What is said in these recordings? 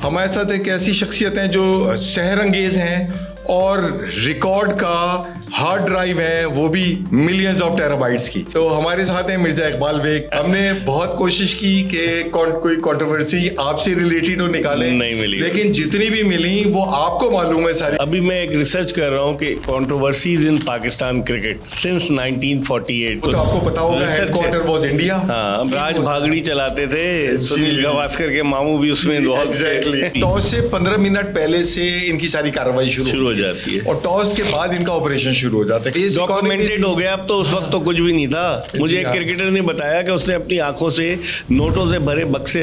हमारे साथ एक ऐसी शख्सियत हैं जो सहरंगेज हैं और रिकॉर्ड का हार्ड ड्राइव है, वो भी मिलियंस ऑफ टेराबाइट्स की। तो हमारे साथ हैं मिर्जा इकबाल बेग। हमने बहुत कोशिश की कि कोई कंट्रोवर्सी आपसे रिलेटेड हो निकालें, नहीं मिली, लेकिन जितनी भी मिली वो आपको मालूम है सारी। अभी मैं एक रिसर्च कर रहा हूँ कि कंट्रोवर्सीज इन पाकिस्तान क्रिकेट सिंस 1948। तो आपको पता होगा हेडक्वार्टर वाज इंडिया। हाँ, राज भागड़ी चलाते थे, सुनील गावस्कर के मामू भी उसमें बहुत एग्जैक्टली। टॉस से 15 मिनट पहले से इनकी सारी कार्रवाई शुरू हो जाती है और टॉस के बाद इनका ऑपरेशन शुरू हो जाता है। डॉक्यूमेंटेड हो गया। अब तो उस वक्त तो कुछ भी नहीं था। मुझे एक क्रिकेटर ने बताया कि उसने अपनी आंखों से नोटों से भरे बक्से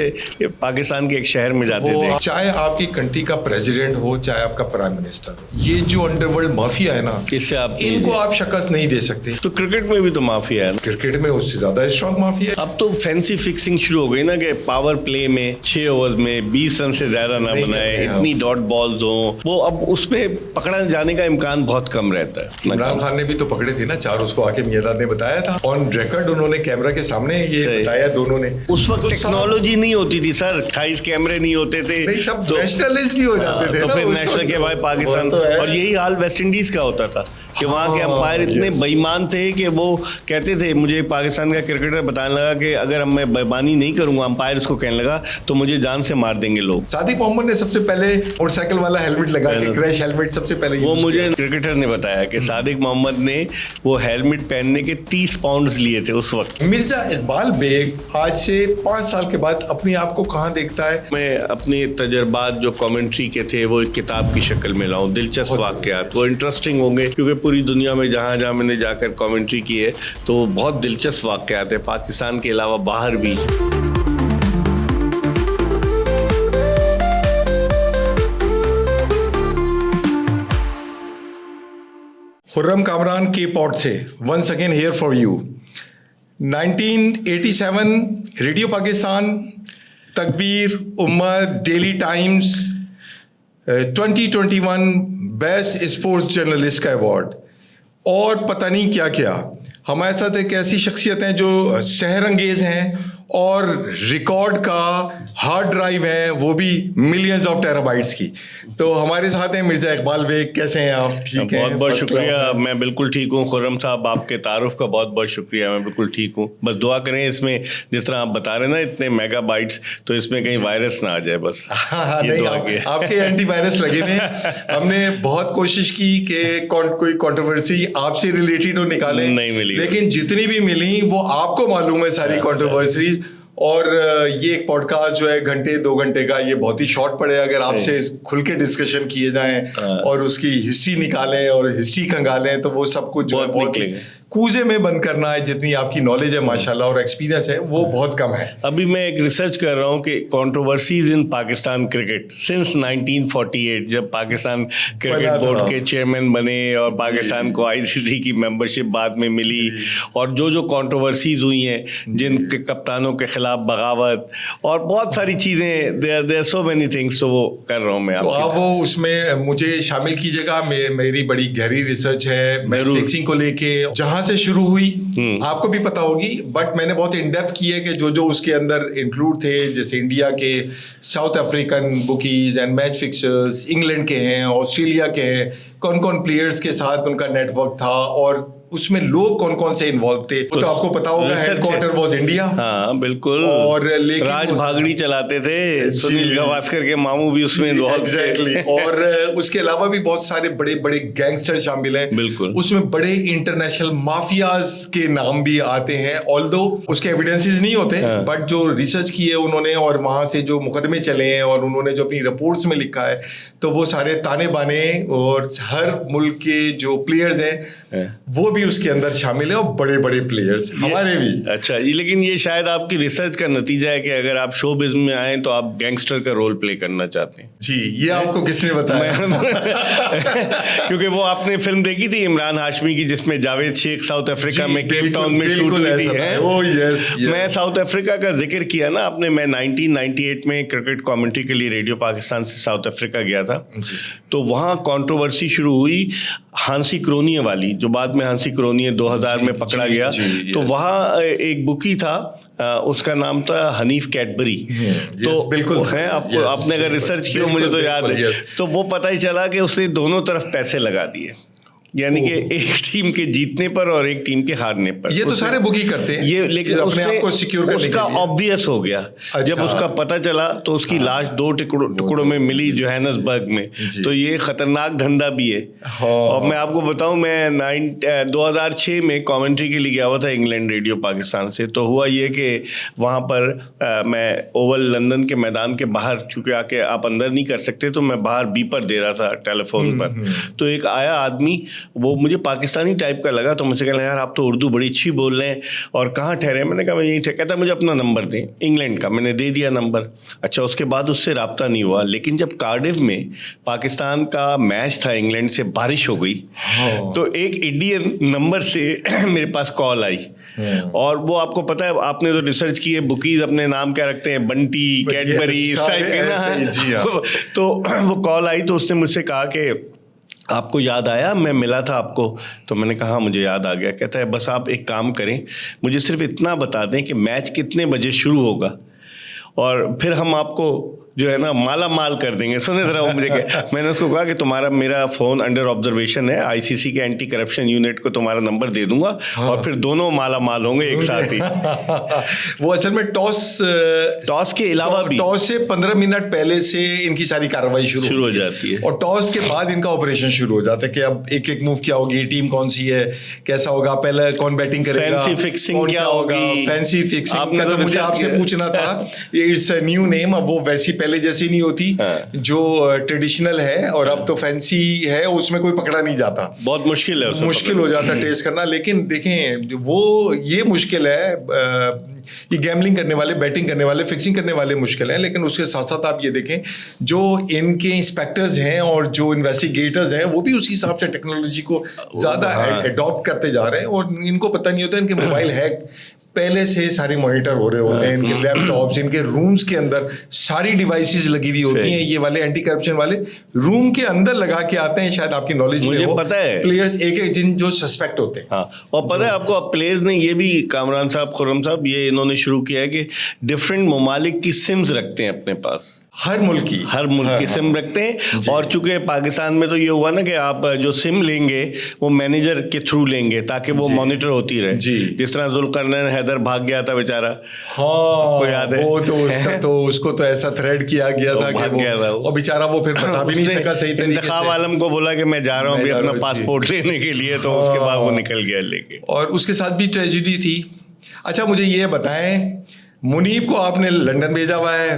पाकिस्तान के एक शहर में जाते थे। चाहे आपकी कंट्री का प्रेसिडेंट हो, चाहे आपका प्राइम मिनिस्टर हो, ये जो अंडरवर्ल्ड माफिया है ना, इससे आप इनको आप शिकस्त नहीं दे सकते। तो क्रिकेट में भी तो माफिया है। क्रिकेट में उससे ज्यादा स्ट्रॉन्ग माफिया है। अब तो फैंसी फिक्सिंग शुरू हो गई ना कि पावर प्ले में 6 ओवर में 20 रन से ज्यादा ना बनाए, इतनी डॉट बॉल्स हो, वो अब उसमें पकड़ा जाने का इम्कान बहुत कम रहता है। इमरान खान ने भी तो पकड़े थे ना 4, उसको आके मियादाद ने बताया था ऑन रिकॉर्ड, उन्होंने कैमरा के सामने ये बताया दोनों ने। उस वक्त टेक्नोलॉजी नहीं होती थी सर, 28 कैमरे नहीं होते थे, नहीं सब नेशनलिस्ट भी हो जाते थे तो ना, फिर नेशनल के भाई पाकिस्तान। और यही हाल वेस्ट इंडीज का होता था कि वहाँ के अंपायर इतने बेईमान थे कि वो कहते थे, मुझे पाकिस्तान का क्रिकेटर बताने लगा कि अगर मैं बेईमानी नहीं करूंगा, अंपायर उसको कहने लगा, तो मुझे जान से मार देंगे लोग। सादिक मोहम्मद ने सबसे पहले मोटरसाइकिल वाला हेलमेट लगा के, क्रैश हेलमेट सबसे पहले वो मुझे क्रिकेटर ने बताया कि सादिक मोहम्मद ने वो हेलमेट पहनने के 30 पाउंड लिए थे उस वक्त। मिर्जा इकबाल बेग आज से 5 साल के बाद अपने आप को कहाँ देखता है? मैं अपने तजर्बात जो कमेंट्री के थे वो एक किताब की शक्ल में लाऊं, दिलचस्प वाकयात, वो इंटरेस्टिंग होंगे क्योंकि पूरी दुनिया में जहाँ जहाँ मैंने जाकर कमेंट्री की है तो बहुत दिलचस्प वाकयात है, पाकिस्तान के अलावा बाहर भी। खुर्रम कामरान के पॉट से once again here for you. 1987 radio Pakistan, Takbeer, Ummat, Daily Times 2021 best sports journalist का अवार्ड और पता नहीं क्या क्या। हमारे साथ एक ऐसी शख्सियत हैं जो सहरंगेज हैं और रिकॉर्ड का हार्ड ड्राइव है, वो भी मिलियंस ऑफ टेराबाइट्स की। तो हमारे साथ हैं मिर्जा इकबाल बेग। कैसे हैं आप? ठीक हैं? बहुत बहुत शुक्रिया, मैं बिल्कुल ठीक हूँ। खुर्रम साहब, आपके तारुफ का बहुत बहुत शुक्रिया, मैं बिल्कुल ठीक हूँ। बस दुआ करें इसमें, जिस तरह आप बता रहे हैं ना इतने मेगाबाइट्स, तो इसमें कहीं वायरस ना आ जाए बस। नहीं, आपके एंटीवायरस लगे हुए। हमने बहुत कोशिश की कि कोई कंट्रोवर्सी आपसे रिलेटेड हो निकालें, नहीं मिली, लेकिन जितनी भी मिली वो आपको मालूम है सारी कंट्रोवर्सीज। और ये एक पॉडकास्ट जो है 1-2 घंटे का, ये बहुत ही शॉर्ट पड़ेगा अगर आपसे खुल के डिस्कशन किए जाएं और उसकी हिस्ट्री निकालें और हिस्ट्री खंगालें, तो वो सब कुछ जो है बहुत कूजे में बंद करना है। जितनी आपकी नॉलेज है माशाल्लाह और एक्सपीरियंस है वो बहुत कम है। अभी मैं एक रिसर्च कर रहा हूँ कि कंट्रोवर्सीज इन पाकिस्तान क्रिकेट सिंस 1948, जब पाकिस्तान क्रिकेट बोर्ड के चेयरमैन बने और पाकिस्तान को आईसीसी की मेंबरशिप बाद में मिली, और जो जो कंट्रोवर्सीज हुई हैं, जिनके कप्तानों के खिलाफ बगावत और बहुत सारी चीज़ें, देयर सो मेनी थिंग्स, तो वो कर रहा हूँ मैं। तो आप वो उसमें मुझे शामिल कीजिएगा। मेरी बड़ी गहरी रिसर्च है मैच फिक्सिंग को लेके, जहाँ से शुरू हुई आपको भी पता होगी, बट मैंने बहुत इन डेप्थ की है कि जो जो उसके अंदर इंक्लूड थे, जैसे इंडिया के, south African bookies and match fixers, England के हैं, ऑस्ट्रेलिया के हैं, कौन कौन प्लेयर्स के साथ उनका नेटवर्क था और उसमें लोग कौन कौन से इन्वॉल्व थे। तो आपको पता होगा हेडक्वार्टर वाज इंडिया। हाँ बिल्कुल। और लेकिन राज भागड़ी चलाते थे, सुनील गावस्कर के मामू भी उसमें एग्जैक्टली। और उसके अलावा भी बहुत सारे बड़े बड़े गैंगस्टर शामिल हैं। बिल्कुल। उसमें बड़े इंटरनेशनल माफियाज के नाम भी आते हैं, ऑल्दो उसके एविडेंसेस नहीं होते, बट जो रिसर्च की है उन्होंने और वहां से जो मुकदमे चले हैं और उन्होंने जो अपनी रिपोर्ट्स में लिखा है, तो वो सारे ताने बाने और हर मुल्क के जो प्लेयर्स हैं वो भी उसके अंदर शामिल है और बड़े बड़े प्लेयर्स हमारे भी। अच्छा, लेकिन ये शायद आपकी रिसर्च का नतीजा है कि अगर आप शो बिज़नेस में आए तो आप गैंगस्टर का रोल प्ले करना चाहते हैं। जी, ये आपको किसने बताया? क्योंकि वो आपने फिल्म देखी थी इमरान हाशमी की, जिसमें जावेद शेख साउथ अफ्रीका में केप टाउन में शूट हुई थी है। ओह यस, मैं साउथ अफ्रीका का जिक्र किया ना आपने, मैं 1998 में क्रिकेट कमेंट्री के लिए रेडियो पाकिस्तान से साउथ अफ्रीका गया था। तो वहाँ कंट्रोवर्सी शुरू हुई हांसी क्रोनिये वाली, जो बाद में हांसी क्रोनिये 2000 में पकड़ा गया। तो वहाँ एक बुकी था उसका नाम था हनीफ कैडबरी। तो बिल्कुल है आपको, आपने अगर रिसर्च की हो, मुझे तो याद है। तो वो पता ही चला कि उसने दोनों तरफ पैसे लगा दिए, यानी कि एक टीम के जीतने पर और एक टीम के हारने पर। ये तो सारे बुकी करते हैं ये, लेकिन अपने आप को सिक्योर करने उसका के लिए। ऑब्वियस हो गया। अच्छा। जब उसका पता चला तो उसकी लाश 2 टुकड़ों में मिली जोहान्सबर्ग में। तो ये खतरनाक धंधा भी है। और मैं आपको बताऊं, मैं 2006 में कमेंट्री के लिए गया हुआ था इंग्लैंड रेडियो पाकिस्तान से। तो हुआ ये कि वहाँ पर मैं ओवल लंदन के मैदान के बाहर, चूँकि आके आप अंदर नहीं कर सकते, तो मैं बाहर बीपर दे रहा था टेलीफोन पर। तो एक आया आदमी, वो मुझे पाकिस्तानी टाइप का लगा, तो मुझसे कहना, यार आप तो उर्दू बड़ी अच्छी बोल रहे हैं और कहाँ ठहरे? मैंने कहा मैं यहीं ठहरा। कहता मुझे अपना नंबर दें, इंग्लैंड का। मैंने दे दिया नंबर। अच्छा, उसके बाद उससे रब्ता नहीं हुआ। लेकिन जब कार्डिफ में पाकिस्तान का मैच था इंग्लैंड से, बारिश हो गई, तो एक इंडियन नंबर से मेरे पास कॉल आई। और वो आपको पता है, आपने तो रिसर्च की है, बुकीज अपने नाम क्या रखते हैं, बंटी, कैडबरी, इस टाइप के ना। तो वो कॉल आई, तो उसने मुझसे कहा कि आपको याद आया, मैं मिला था आपको? तो मैंने कहा मुझे याद आ गया। कहता है बस आप एक काम करें, मुझे सिर्फ इतना बता दें कि मैच कितने बजे शुरू होगा, और फिर हम आपको जो है ना माला माल कर देंगे। सुने जरा वो मुझे मैंने उसको कहा कि तुम्हारा मेरा फ़ोन अंडर ऑब्जर्वेशन है, आईसीसी के एंटी करप्शन यूनिट को तुम्हारा नंबर दे दूंगा। और फिर दोनों माला माल होंगे एक साथ ही। वो असल में टॉस के अलावा भी, टॉस से 15 मिनट पहले से इनकी सारी कार्रवाई शुरू हो जाती है, और टॉस के बाद इनका ऑपरेशन शुरू हो जाता है कि अब एक एक मूव क्या होगी, टीम कौन सी है, कैसा होगा, पहले कौन बैटिंग करेगा, फैंसी फिक्सिंग क्या होगा, फैंसी फिक्सिंग का तो मुझे आपसे पूछना था। It's a new name. अब वो वैसी पहले जैसी नहीं होती जो ट्रेडिशनल है, और अब तो फैंसी है, उसमें कोई पकड़ा नहीं जाता। बहुत मुश्किल है, मुश्किल हो जाता है टेस्ट करना। लेकिन देखें, वो ये मुश्किल है, ये गैम्बलिंग करने वाले, बैटिंग करने वाले, फिक्सिंग करने वाले मुश्किल है। लेकिन उसके साथ साथ आप ये देखें, जो इनके इंस्पेक्टर्स हैं और जो इन्वेस्टिगेटर्स हैं, वो भी उसी हिसाब से टेक्नोलॉजी को ज़्यादा एडॉप्ट करते जा रहे हैं। और इनको पता नहीं होता इनके मोबाइल हैक पहले से सारे मॉनिटर हो रहे होते हैं, इनके लैपटॉप्स, इनके रूम्स के अंदर सारी डिवाइसेस लगी हुई होती हैं। ये वाले एंटी करप्शन वाले रूम के अंदर लगा के आते हैं। शायद आपकी नॉलेज में हो, पता है प्लेयर्स एक एक जिन जो सस्पेक्ट होते हैं। हाँ, और पता है आपको, अब प्लेयर्स ने ये भी, कामरान साहब, खुर्रम साहब, ये इन्होंने शुरू किया है कि डिफरेंट ममालिक की सिम्स रखते हैं अपने पास। हर मुल्क की सिम रखते हैं। और चूंकि पाकिस्तान में तो ये हुआ ना कि आप जो सिम लेंगे वो मैनेजर के थ्रू लेंगे, ताकि वो मॉनिटर होती रहे। जिस तरह जुल्करनैन हैदर भाग गया था बेचारा, हाँ, याद है? वो तो उसको तो ऐसा थ्रेड किया गया था कि वो, और बेचारा वो फिर बता भी नहीं सका सही तरीके से। इंतखाब आलम को बोला कि मैं जा रहा हूँ अपना पासपोर्ट लेने के लिए, तो उसके बाद वो निकल गया लेके। और उसके साथ भी ट्रेजेडी थी। अच्छा, मुझे ये बताएं, मुनीब को आपने लंदन भेजा हुआ है,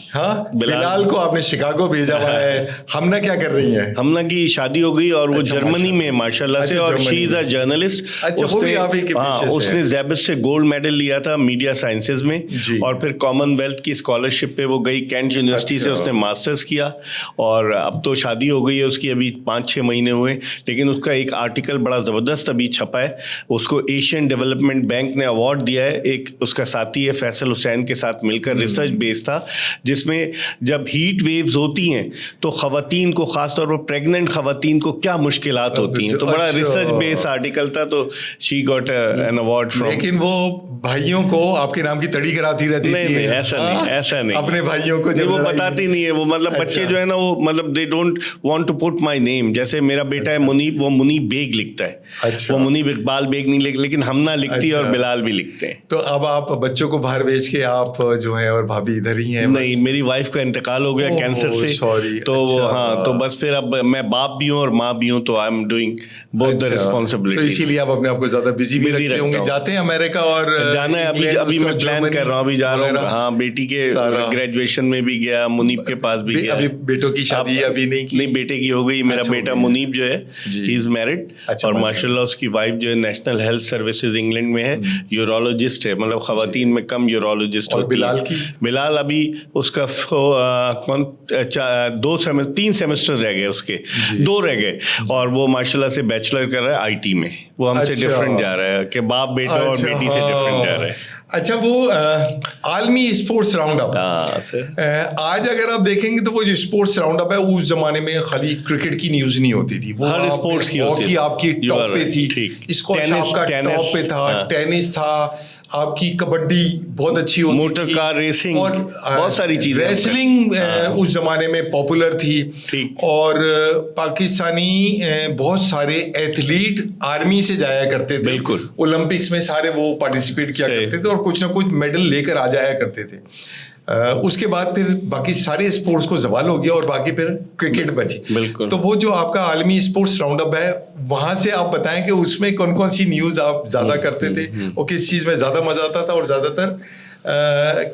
हाँ, बिलाल को आपने शिकागो भेजा हुआ है। हमना क्या कर रही है? हमना की शादी हो गई और वो जर्मनी में माशाल्लाह से, और शी इज अ जर्नलिस्ट। अच्छा, वो भी आप ही के हाँ, उसने ज़ेबिस से गोल्ड मेडल लिया था मीडिया साइंसेज में, और फिर कॉमनवेल्थ की स्कॉलरशिप पे वो गई, कैंट यूनिवर्सिटी से उसने मास्टर्स किया, और अब तो शादी हो गई है उसकी, अभी 5-6 महीने हुए। लेकिन उसका एक आर्टिकल बड़ा ज़बरदस्त अभी छपा है, उसको एशियन डेवलपमेंट बैंक ने अवार्ड दिया है। एक उसका साथी है फैसल हुसैन के साथ मिलकर, रिसर्च बेस्ड था, जिसमें जब हीट वेव्स होती हैं तो खवातीन को, खासतौर पर प्रेग्नेंट खवातीन को क्या मुश्किलात होती हैं। तो बड़ा रिसर्च बेस्ड आर्टिकल था, तो she got an award from. लेकिन वो भाइयों को आपके नाम की तड़ी कराती रहती थी। नहीं, ऐसा नहीं, अपने भाइयों को वो बताती नहीं है। वो मतलब बच्चे जो है ना, वो मतलब they don't want to put my name. जैसे मेरा बेटा है मुनीब, वो मुनीब बेग लिखता है, वो मुनीब इकबाल बेग नहीं लिखता, लेकिन हमना लिखती है और बिलाल भी लिखते हैं। तो अब आप बच्चों को बाहर भेज के आप जो है, और भाभी इधर ही हैं? नहीं, मेरी वाइफ का इंतकाल हो गया कैंसर से, तो वो, हाँ, तो बस फिर अब मैं बाप भी हूँ और माँ भी हूँ, तो I am doing both the responsibility. तो इसीलिए आप अपने आप को ज्यादा बिजी भी रखते होंगे। जाते हैं अमेरिका और जाना है, अभी मैं प्लान कर रहा हूँ, अभी जा रहा हूँ। हाँ, बेटी के ग्रेजुएशन में भी गया, मुनीब के पास भी गया। अभी बेटों की शादी अभी नहीं बेटे की हो गई। मेरा बेटा मुनीब जो है, ही इज मैरिड, और माशाल्लाह उसकी वाइफ जो है नेशनल हेल्थ सर्विसेज इंग्लैंड में है, यूरोलॉजिस्ट है, मतलब खवातीन में कम यूरोलॉजिस्ट होती है। बिलाल अभी उसका 3 सेमेस्टर रह गए, उसके 2 रह गए, और वो माशाल्लाह से बैचलर कर रहा है आईटी में। वो हमसे डिफरेंट जा रहा है कि बाप बेटा और बेटी से डिफरेंट जा रहा है। अच्छा, वो आलमी स्पोर्ट्स राउंड अप, आज अगर आप देखेंगे तो वो जो स्पोर्ट्स राउंड अप है, उस जमाने में खाली क्रिकेट की न्यूज नहीं होती थी, वो हर स्पोर्ट्स की होती थी। आपकी टॉप पे थी, स्क्वैश आपका टॉप पे था, टेनिस था, आपकी कबड्डी बहुत अच्छी होती मोटर थी, कार रेसिंग और बहुत सारी चीजें। रेसलिंग उस जमाने में पॉपुलर थी। ठीक। और पाकिस्तानी बहुत सारे एथलीट आर्मी से जाया करते थे, बिल्कुल। ओलंपिक्स में सारे वो पार्टिसिपेट किया करते थे और कुछ ना कुछ मेडल लेकर आ जाया करते थे। उसके बाद फिर बाकी सारे स्पोर्ट्स को जवाल हो गया और बाकी फिर क्रिकेट बची। बिल्कुल। तो वो जो आपका आलमी स्पोर्ट्स राउंड अप है, वहां से आप बताएं कि उसमें कौन कौन सी न्यूज आप ज्यादा करते थे और किस चीज में ज्यादा मजा आता था, और ज्यादातर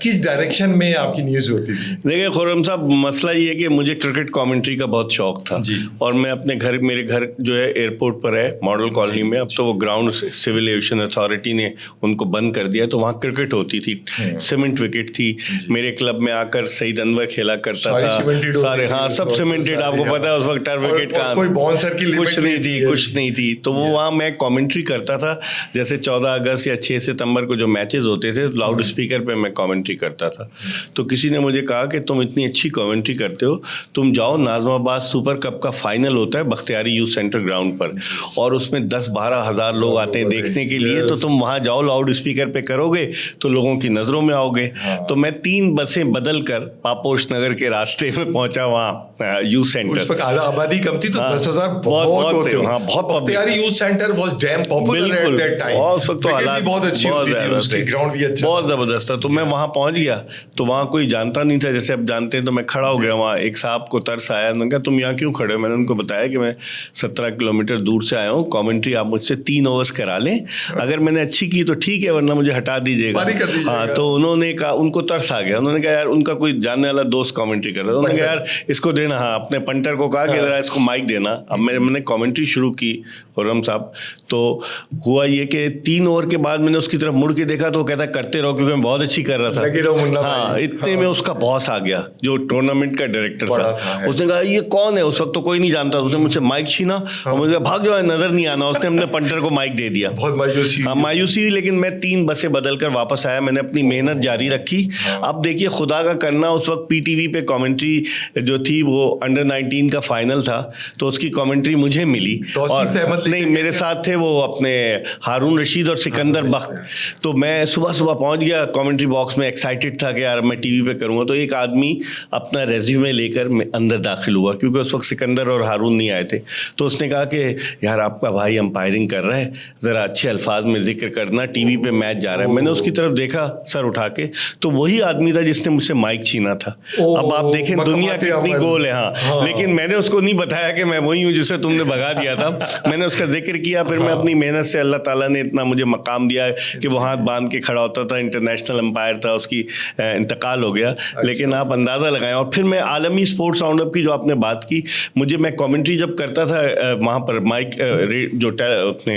किस डायरेक्शन में आपकी न्यूज होती थी? देखिए खुर्रम साहब, मसला ये है कि मुझे क्रिकेट कमेंट्री का बहुत शौक था जी। और मैं अपने घर, मेरे घर जो है एयरपोर्ट पर है, मॉडल कॉलोनी में। अब तो वो ग्राउंड सिविल एविएशन अथॉरिटी ने उनको बंद कर दिया, तो वहाँ क्रिकेट होती थी, सीमेंट विकेट थी। मेरे क्लब में आकर सईद अनवर खेला करता था, सारे, हाँ सब सीमेंटेड। आपको पता है उस वक्त टर्फ विकेट का कोई बाउंसर की कुछ नहीं थी। तो वो वहाँ मैं कमेंट्री करता था। जैसे 14 अगस्त या 6 सितंबर को जो मैचेस होते थे, लाउड स्पीकर पे मैं कमेंट्री करता था। तो किसी ने मुझे कहा कि तुम इतनी अच्छी कमेंट्री करते हो, तुम जाओ, नाज़िमाबाद सुपर कप का फाइनल होता है बख्तियारी यूथ सेंटर ग्राउंड पर, और उसमें 10-12 हज़ार लोग आते हैं देखने के लिए, तो तुम वहाँ जाओ, लाउड स्पीकर पे करोगे तो लोगों की नज़रों में आओगे। तो मैं 3 बसें बदल कर पापोश नगर के रास्ते में पहुंचा वहाँ यूथ सेंटर। उस वक्त आबादी कम थी तो 10,000 बहुत होते। हाँ, बहुत Bakhtiari youth centre was dam popular at that time. उस वक्त तो हालात बहुत अच्छी होती थी, उसकी ग्राउंड भी अच्छा, बहुत जबरदस्त था। तो मैं वहाँ पहुँच गया, तो वहाँ कोई जानता नहीं था, जैसे अब जानते हैं। तो मैं खड़ा हो गया वहाँ, एक साहब को तरस आया, उन्होंने कहा तुम यहाँ क्यों खड़े हो? मैंने उनको बताया कि मैं 17 किलोमीटर दूर से आया हूँ, कमेंट्री आप मुझसे 3 ओवर्स करा लें, अगर मैंने अच्छी की तो ठीक है, वरना मुझे हटा दीजिएगा। हाँ, तो उन्होंने कहा, उनको तरस आ गया, उन्होंने कहा यार उनका कोई जानने वाला दोस्त कमेंट्री कर रहा था, उन्होंने कहा यार इसको देना, हाँ अपने पंटर को कहा कि जरा इसको माइक देना। अब मैंने कमेंट्री शुरू की खुर्रम साहब, तो हुआ ये कि 3 ओवर के बाद मैंने उसकी तरफ मुड़ के देखा तो वो कहता करते रहो, क्योंकि मैं बहुत अच्छी कर रहा था। हाँ, इतने में उसका बॉस आ गया, जो टूर्नामेंट का डायरेक्टर था। उसने कहा ये कौन है? उस वक्त तो कोई नहीं जानता। उसने मुझसे माइक छीना और मुझे भाग जाओ, नजर नहीं आना। उसने अपने पंटर को माइक दे दिया। बहुत मायूसी हुई, लेकिन मैं 3 बसें बदल कर वापस आया, मैंने अपनी मेहनत जारी रखी। अब देखिए खुदा का करना, उस वक्त पीटीवी पे कमेंट्री जो थी वो अंडर 19 का फाइनल था, तो उसकी कमेंट्री मुझे मिली। और नहीं, मेरे साथ थे वो अपने हारून रशीद और सिकंदर बख्त। तो मैं सुबह सुबह पहुंच गया कमेंट्री बॉक्स में, एक्साइटेड था कि यार मैं टीवी पे करूंगा। तो एक आदमी अपना रेज्यूमे लेकर अंदर दाखिल हुआ, क्योंकि उस वक्त सिकंदर और हारून नहीं आए थे। तो उसने कहा कि यार आपका भाई अंपायरिंग कर रहा है, ज़रा अच्छे अल्फाज में जिक्र करना, टीवी पे मैच जा रहा है। मैंने उसकी तरफ देखा सर उठा के, तो वही आदमी था जिसने मुझसे माइक छीना था। अब आप देखें दुनिया कितनी गोल है। हाँ, लेकिन मैंने उसको नहीं बताया कि मैं वही हूँ जिसे तुमने भगा दिया था। मैंने उसका जिक्र किया, फिर मैं अपनी मेहनत से, अल्लाह ताला ने इतना मुझे मकाम दिया कि वो हाथ बांध के खड़ा होता था, इंटरनेशनल अंपायर था, उसकी इंतकाल हो गया। लेकिन आप अंदाज़ा लगाएं। और फिर मैं आलमी स्पोर्ट्स राउंड अप की जो आपने बात की, मैं कमेंट्री जब करता था वहाँ पर माइक जो अपने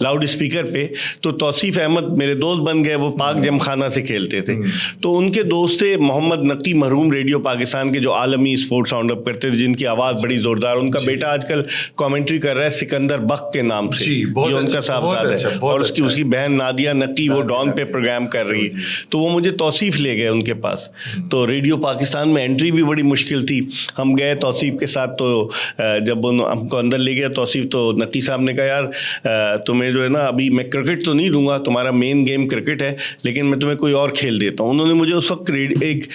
लाउड स्पीकर पे, तो तौसीफ अहमद मेरे दोस्त बन गए, वो पाक जमखाना से खेलते थे। तो उनके दोस्त थे मोहम्मद नकी मरहूम, रेडियो पाकिस्तान के, जो आलमी स्पोर्ट्स राउंड अप करते थे, जिनकी आवाज़ बड़ी ज़ोरदार। उनका बेटा आजकल कमेंट्री कर रहा है सिकंदर बख्त के नाम से, ये उनका साहबजादा है, और उसकी बहन नादिया नकी वो डॉन पे प्रोग्राम कर रही है। तो वो मुझे तौसीफ ले गए उनके पास। तो रेडियो पाकिस्तान में एंट्री भी बड़ी मुश्किल थी। हम गए तौसीफ के साथ, तो जब हमको अंदर ले गया तौसीफ, तो नकी साहब ने कहा यार तुम्हें जो है ना, अभी मैं क्रिकेट तो नहीं दूंगा, तुम्हारा मेन गेम क्रिकेट है, लेकिन मैं तुम्हें कोई और खेल देता हूँ। उन्होंने मुझे उस वक्त एक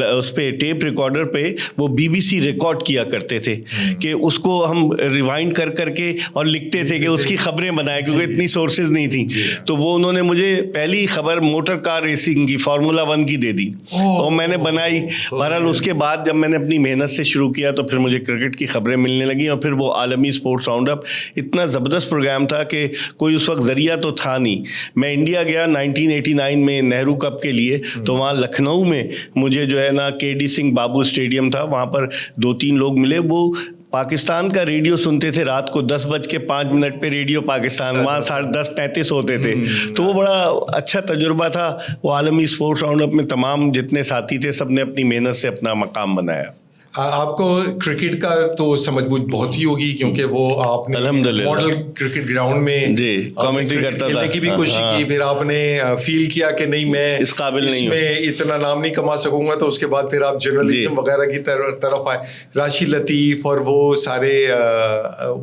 उस पर टेप रिकॉर्डर पे वो BBC रिकॉर्ड किया करते थे कि उसको हम रिवाइंड कर करके और लिखते थे कि उसकी खबरें बनाए, क्योंकि इतनी सोर्सेज नहीं थी। तो वो उन्होंने मुझे पहली खबर मोटर कार रेसिंग की, फार्मूला 1 की दे दी और मैंने बनाई। बहरहाल उसके बाद जब मैंने अपनी मेहनत से शुरू किया तो फिर मुझे क्रिकेट की खबरें मिलने लगी। और फिर वो आलमी स्पोर्ट्स राउंड अप इतना ज़बरदस्त प्रोग्राम था कि कोई उस वक्त ज़रिया तो था नहीं। मैं इंडिया गया 1989 में नेहरू कप के लिए, तो वहाँ लखनऊ में मुझे जो है ना KD सिंह बाबू स्टेडियम था, वहाँ पर 2-3 लोग मिले, वो पाकिस्तान का रेडियो सुनते थे। रात को 10:05 पे रेडियो पाकिस्तान, वहाँ 10:35 होते थे। तो वो बड़ा अच्छा तजुर्बा था। वो आलमी स्पोर्ट्स राउंड अप में तमाम जितने साथी थे, सब ने अपनी मेहनत से अपना मकाम बनाया। आपको क्रिकेट का तो समझबूझ बहुत ही होगी, क्योंकि वो आपने मॉडल क्रिकेट ग्राउंड में जी कमेंट्री करता था, खेलने की भी कोशिश की, फिर आपने फील किया कि नहीं मैं इस काबिल नहीं हूं, इतना नाम नहीं कमा सकूंगा, तो उसके बाद फिर आप जर्नलिज्म वगैरह की तरफ आए। राशिद लतीफ और वो सारे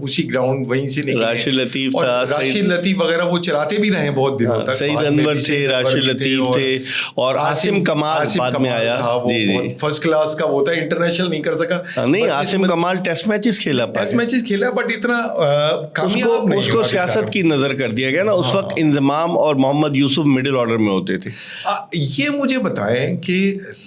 उसी ग्राउंड वहीं से निकले। राशिद लतीफ था, राशिद लतीफ वगैरह वो चलाते भी रहे बहुत दिनों तक। सईद अनवर थे, राशिद लतीफ थे, और आसिम कमाल बाद में आया था, वो बहुत फर्स्ट क्लास का वो था, इंटरनेशनल नहीं कर सका। नहीं, आसिम कमाल टेस्ट मैचेस खेला, बट इतना कामयाब नहीं। उसको सियासत की नजर कर दिया गया ना। उस वक्त इंजमाम और मोहम्मद यूसुफ मिडिल ऑर्डर में होते थे। ये मुझे बताएं कि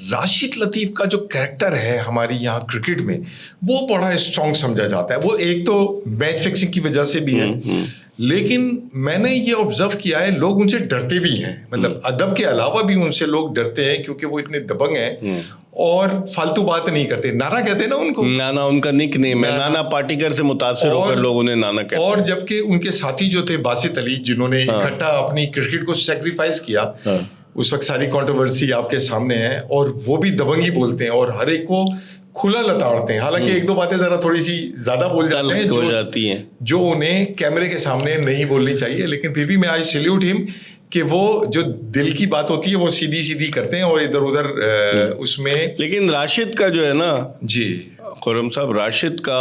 राशिद लतीफ का जो कैरेक्टर है हमारी यहाँ क्रिकेट में, वो बड़ा स्ट्रॉन्ग समझा जाता है। वो एक तो मैच फिक्सिंग की वजह से भी है, लेकिन मैंने ये ऑब्जर्व किया है लोग उनसे डरते भी हैं। मतलब अदब के अलावा भी उनसे लोग डरते हैं, क्योंकि वो इतने दबंग हैं और फालतू बात नहीं करते। नाना कहते हैं ना उनको, नाना उनका निकनेम है। नाना पाटेकर से मुतासिर होकर लोग उन्हें नाना कहते हैं। और जबकि उनके साथी जो थे बासित अली, जिन्होंने इकट्ठा अपनी क्रिकेट को सैक्रिफाइस किया, उस वक्त सारी कंट्रोवर्सी आपके सामने है, और वो भी दबंग ही बोलते हैं और हर एक को खुला लताड़ते हैं। हालांकि एक दो बातें जरा थोड़ी सी ज्यादा बोल जाते हैं जो उन्हें कैमरे के सामने नहीं बोलनी चाहिए, लेकिन फिर भी मैं आई सैल्यूट हिम कि वो जो दिल की बात होती है वो सीधी सीधी करते हैं और इधर उधर उसमें। लेकिन राशिद का जो है ना जी खुर्रम साहब, राशिद का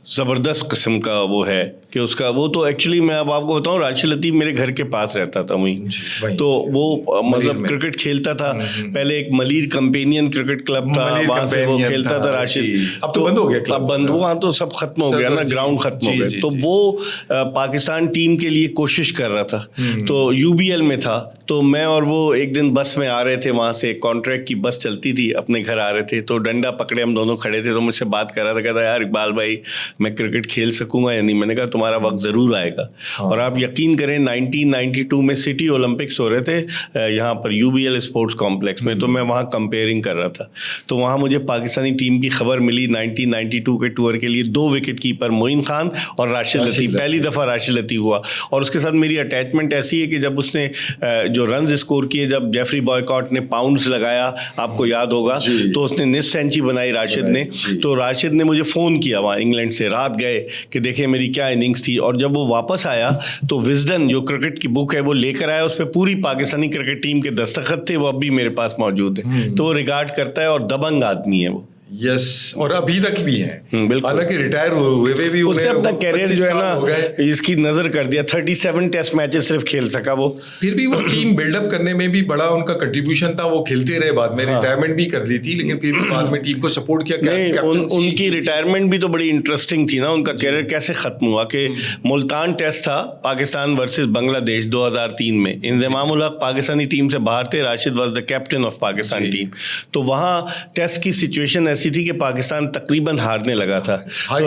ज़बरदस्त किस्म का वो है कि उसका वो तो एक्चुअली मैं अब आपको बताऊं, राशिद लतीफ़ मेरे घर के पास रहता था वहीं, तो वो मतलब क्रिकेट खेलता था। पहले एक मलीर कंपेनियन क्रिकेट क्लब था, वहाँ से वो खेलता था राशिद। अब तो बंद हो गया, अब बंद, वहाँ तो सब खत्म हो गया ना, ग्राउंड खत्म हो गए। तो वो पाकिस्तान टीम के लिए कोशिश कर रहा था, तो UBL में था। तो मैं और वो एक दिन बस में आ रहे थे, वहाँ से कॉन्ट्रैक्ट की बस चलती थी, अपने घर आ रहे थे, तो डंडा पकड़े हम दोनों खड़े थे। तो मुझसे बात कर रहा था, कहता यार इकबाल भाई मैं क्रिकेट खेल सकूंगा या नहीं। मैंने कहा तुम्हारा वक्त ज़रूर आएगा। और आप यकीन करें 1992 में सिटी ओलंपिक्स हो रहे थे यहाँ पर UBL स्पोर्ट्स कॉम्प्लेक्स में, तो मैं वहाँ कंपेयरिंग कर रहा था। तो वहाँ मुझे पाकिस्तानी टीम की खबर मिली 1992 के टूर के लिए 2 विकेट कीपर मोइन खान और राशिद लतीफ़, पहली दफ़ा राशिद लतीफ़ हुआ। और उसके साथ मेरी अटैचमेंट ऐसी है कि जब उसने जो रन्स स्कोर किए, जब जेफरी बॉयकॉट ने पाउंड्स लगाया, आपको याद होगा, तो उसने निस सेंचुरी बनाई राशिद ने। तो राशिद ने मुझे फ़ोन किया वहाँ इंग्लैंड से, रात गए कि देखें मेरी क्या इनिंग्स थी। और जब वो वापस आया तो विजडन जो क्रिकेट की बुक है वो लेकर आया, उस पर पूरी पाकिस्तानी क्रिकेट टीम के दस्तखत थे, वो अब भी मेरे पास मौजूद है। तो वो रिगार्ड करता है और दबंग आदमी है वो। यस, और अभी तक भी हैं, हालांकि रिटायर हुए भी उसने अपना कैरियर जो है ना इसकी नजर कर दिया। 37 टेस्ट मैचेस सिर्फ खेल सका वो, फिर भी वो टीम बिल्डअप करने में भी बड़ा उनका कंट्रीब्यूशन था। वो खेलते रहे, बाद में रिटायरमेंट भी कर ली थी, लेकिन फिर भी बाद में टीम को सपोर्ट किया। उनकी रिटायरमेंट भी तो बड़ी इंटरेस्टिंग थी ना। उनका कैरियर कैसे खत्म हुआ कि मुल्तान टेस्ट था पाकिस्तान वर्सेस बांग्लादेश 2003 में, इंज़मामुल हक पाकिस्तानी टीम से बाहर थे, Rashid was the captain of Pakistan team. तो वहाँ टेस्ट की सिचुएशन ऐसी थी कि पाकिस्तान तकरीबन हारने लगा था, हार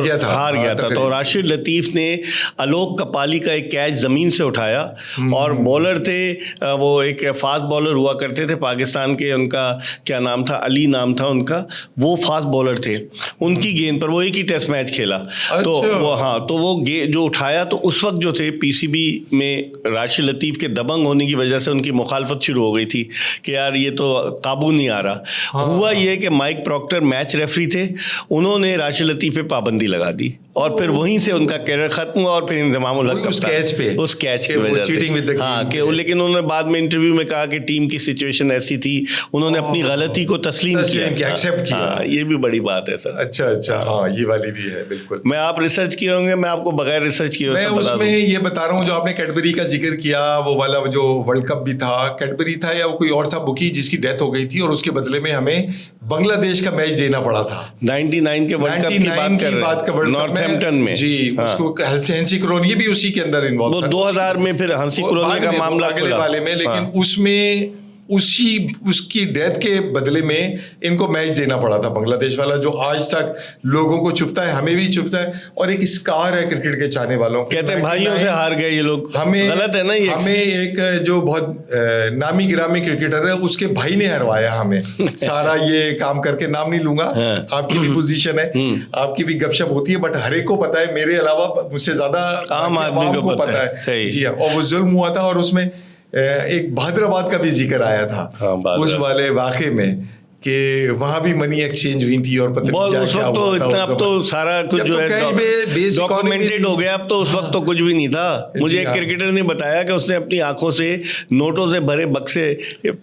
गया था। तो राशिद लतीफ़ ने आलोक कपाली का एक कैच ज़मीन से उठाया, और बॉलर थे वो एक फास्ट बॉलर हुआ करते थे पाकिस्तान के, उनका क्या नाम था, अली नाम था उनका, वो फास्ट बॉलर थे। उनकी गेंद पर वो एक ही टेस्ट मैच खेला। तो वो तो वो जो उठाया, तो उस वक्त जो थे PCB में राशिद लतीफ़ के दबंग होने की वजह से उनकी मुखालफत शुरू हो गई थी कि यार ये तो काबू नहीं आ रहा। हुआ ये कि माइक प्रॉक्टर मैच रेफरी थे, उन्होंने राशिद लतीफ़ पे पाबंदी लगा दी, और फिर वहीं से उनका कैरियर खत्म हुआ। और फिर इंज़मामुल हक उस कैच की वजह से, हाँ, कि लेकिन उन्होंने बाद में इंटरव्यू में कहा कि टीम की सिचुएशन ऐसी थी, उन्होंने अपनी गलती को तस्लीम किया, एक्सेप्ट किया। ये भी बड़ी बात है सर। अच्छा, हाँ, ये वाली भी है, बिल्कुल। मैं आप रिसर्च किए होंगे, मैं आपको बगैर रिसर्च किए मैं उसमें ये बता रहा हूँ, जो आपने कैडबरी का जिक्र किया, वो वाला जो वर्ल्ड कप भी था, कैडबरी था या कोई और था बुकी जिसकी डेथ हो गई थी, और उसके बदले में हमें बांग्लादेश का मैच देना पड़ा था। 99 के वर्ल्ड कप की बात कर रहे हैं, नॉर्थहैम्पटन में जी। उसको हंसी क्रोनिया भी उसी के अंदर इन्वॉल्व था। 2000 में फिर हंसी क्रोनिया का मामला अगले वाले में, लेकिन उसमें उसकी डेथ के बदले में इनको मैच देना पड़ा था बांग्लादेश वाला, जो आज तक लोगों को चुभता है, हमें भी चुभता है, और एक स्कार है क्रिकेट के चाहने वालों। कहते हैं भाइयों से हार गए ये लोग, हमें गलत है ना ये। हमें एक जो बहुत नामी गिरामी क्रिकेटर है, उसके भाई ने हरवाया हमें सारा ये काम करके। नाम नहीं लूंगा, आपकी भी पोजीशन है, आपकी भी गपशप होती है, बट हर एक को पता है, मेरे अलावा मुझसे ज्यादा आम आदमी को पता है। जी हाँ, और वो जुल्म हुआ था, और उसमें एक बहादुराबाद का भी जिक्र आया था उस वाले वाक़े में कि वहां भी मनी एक्सचेंज हुई थी और पता नहीं क्या उस क्या वक्त तो हुआ था इतना, उस अब तो समय। सारा कुछ जब जो तो है कहीं base economy डॉक्यूमेंटेड थी। हो गया। अब तो उस वक्त तो कुछ भी नहीं था। मुझे एक हाँ। क्रिकेटर ने बताया कि उसने अपनी आंखों से नोटों से भरे बक्से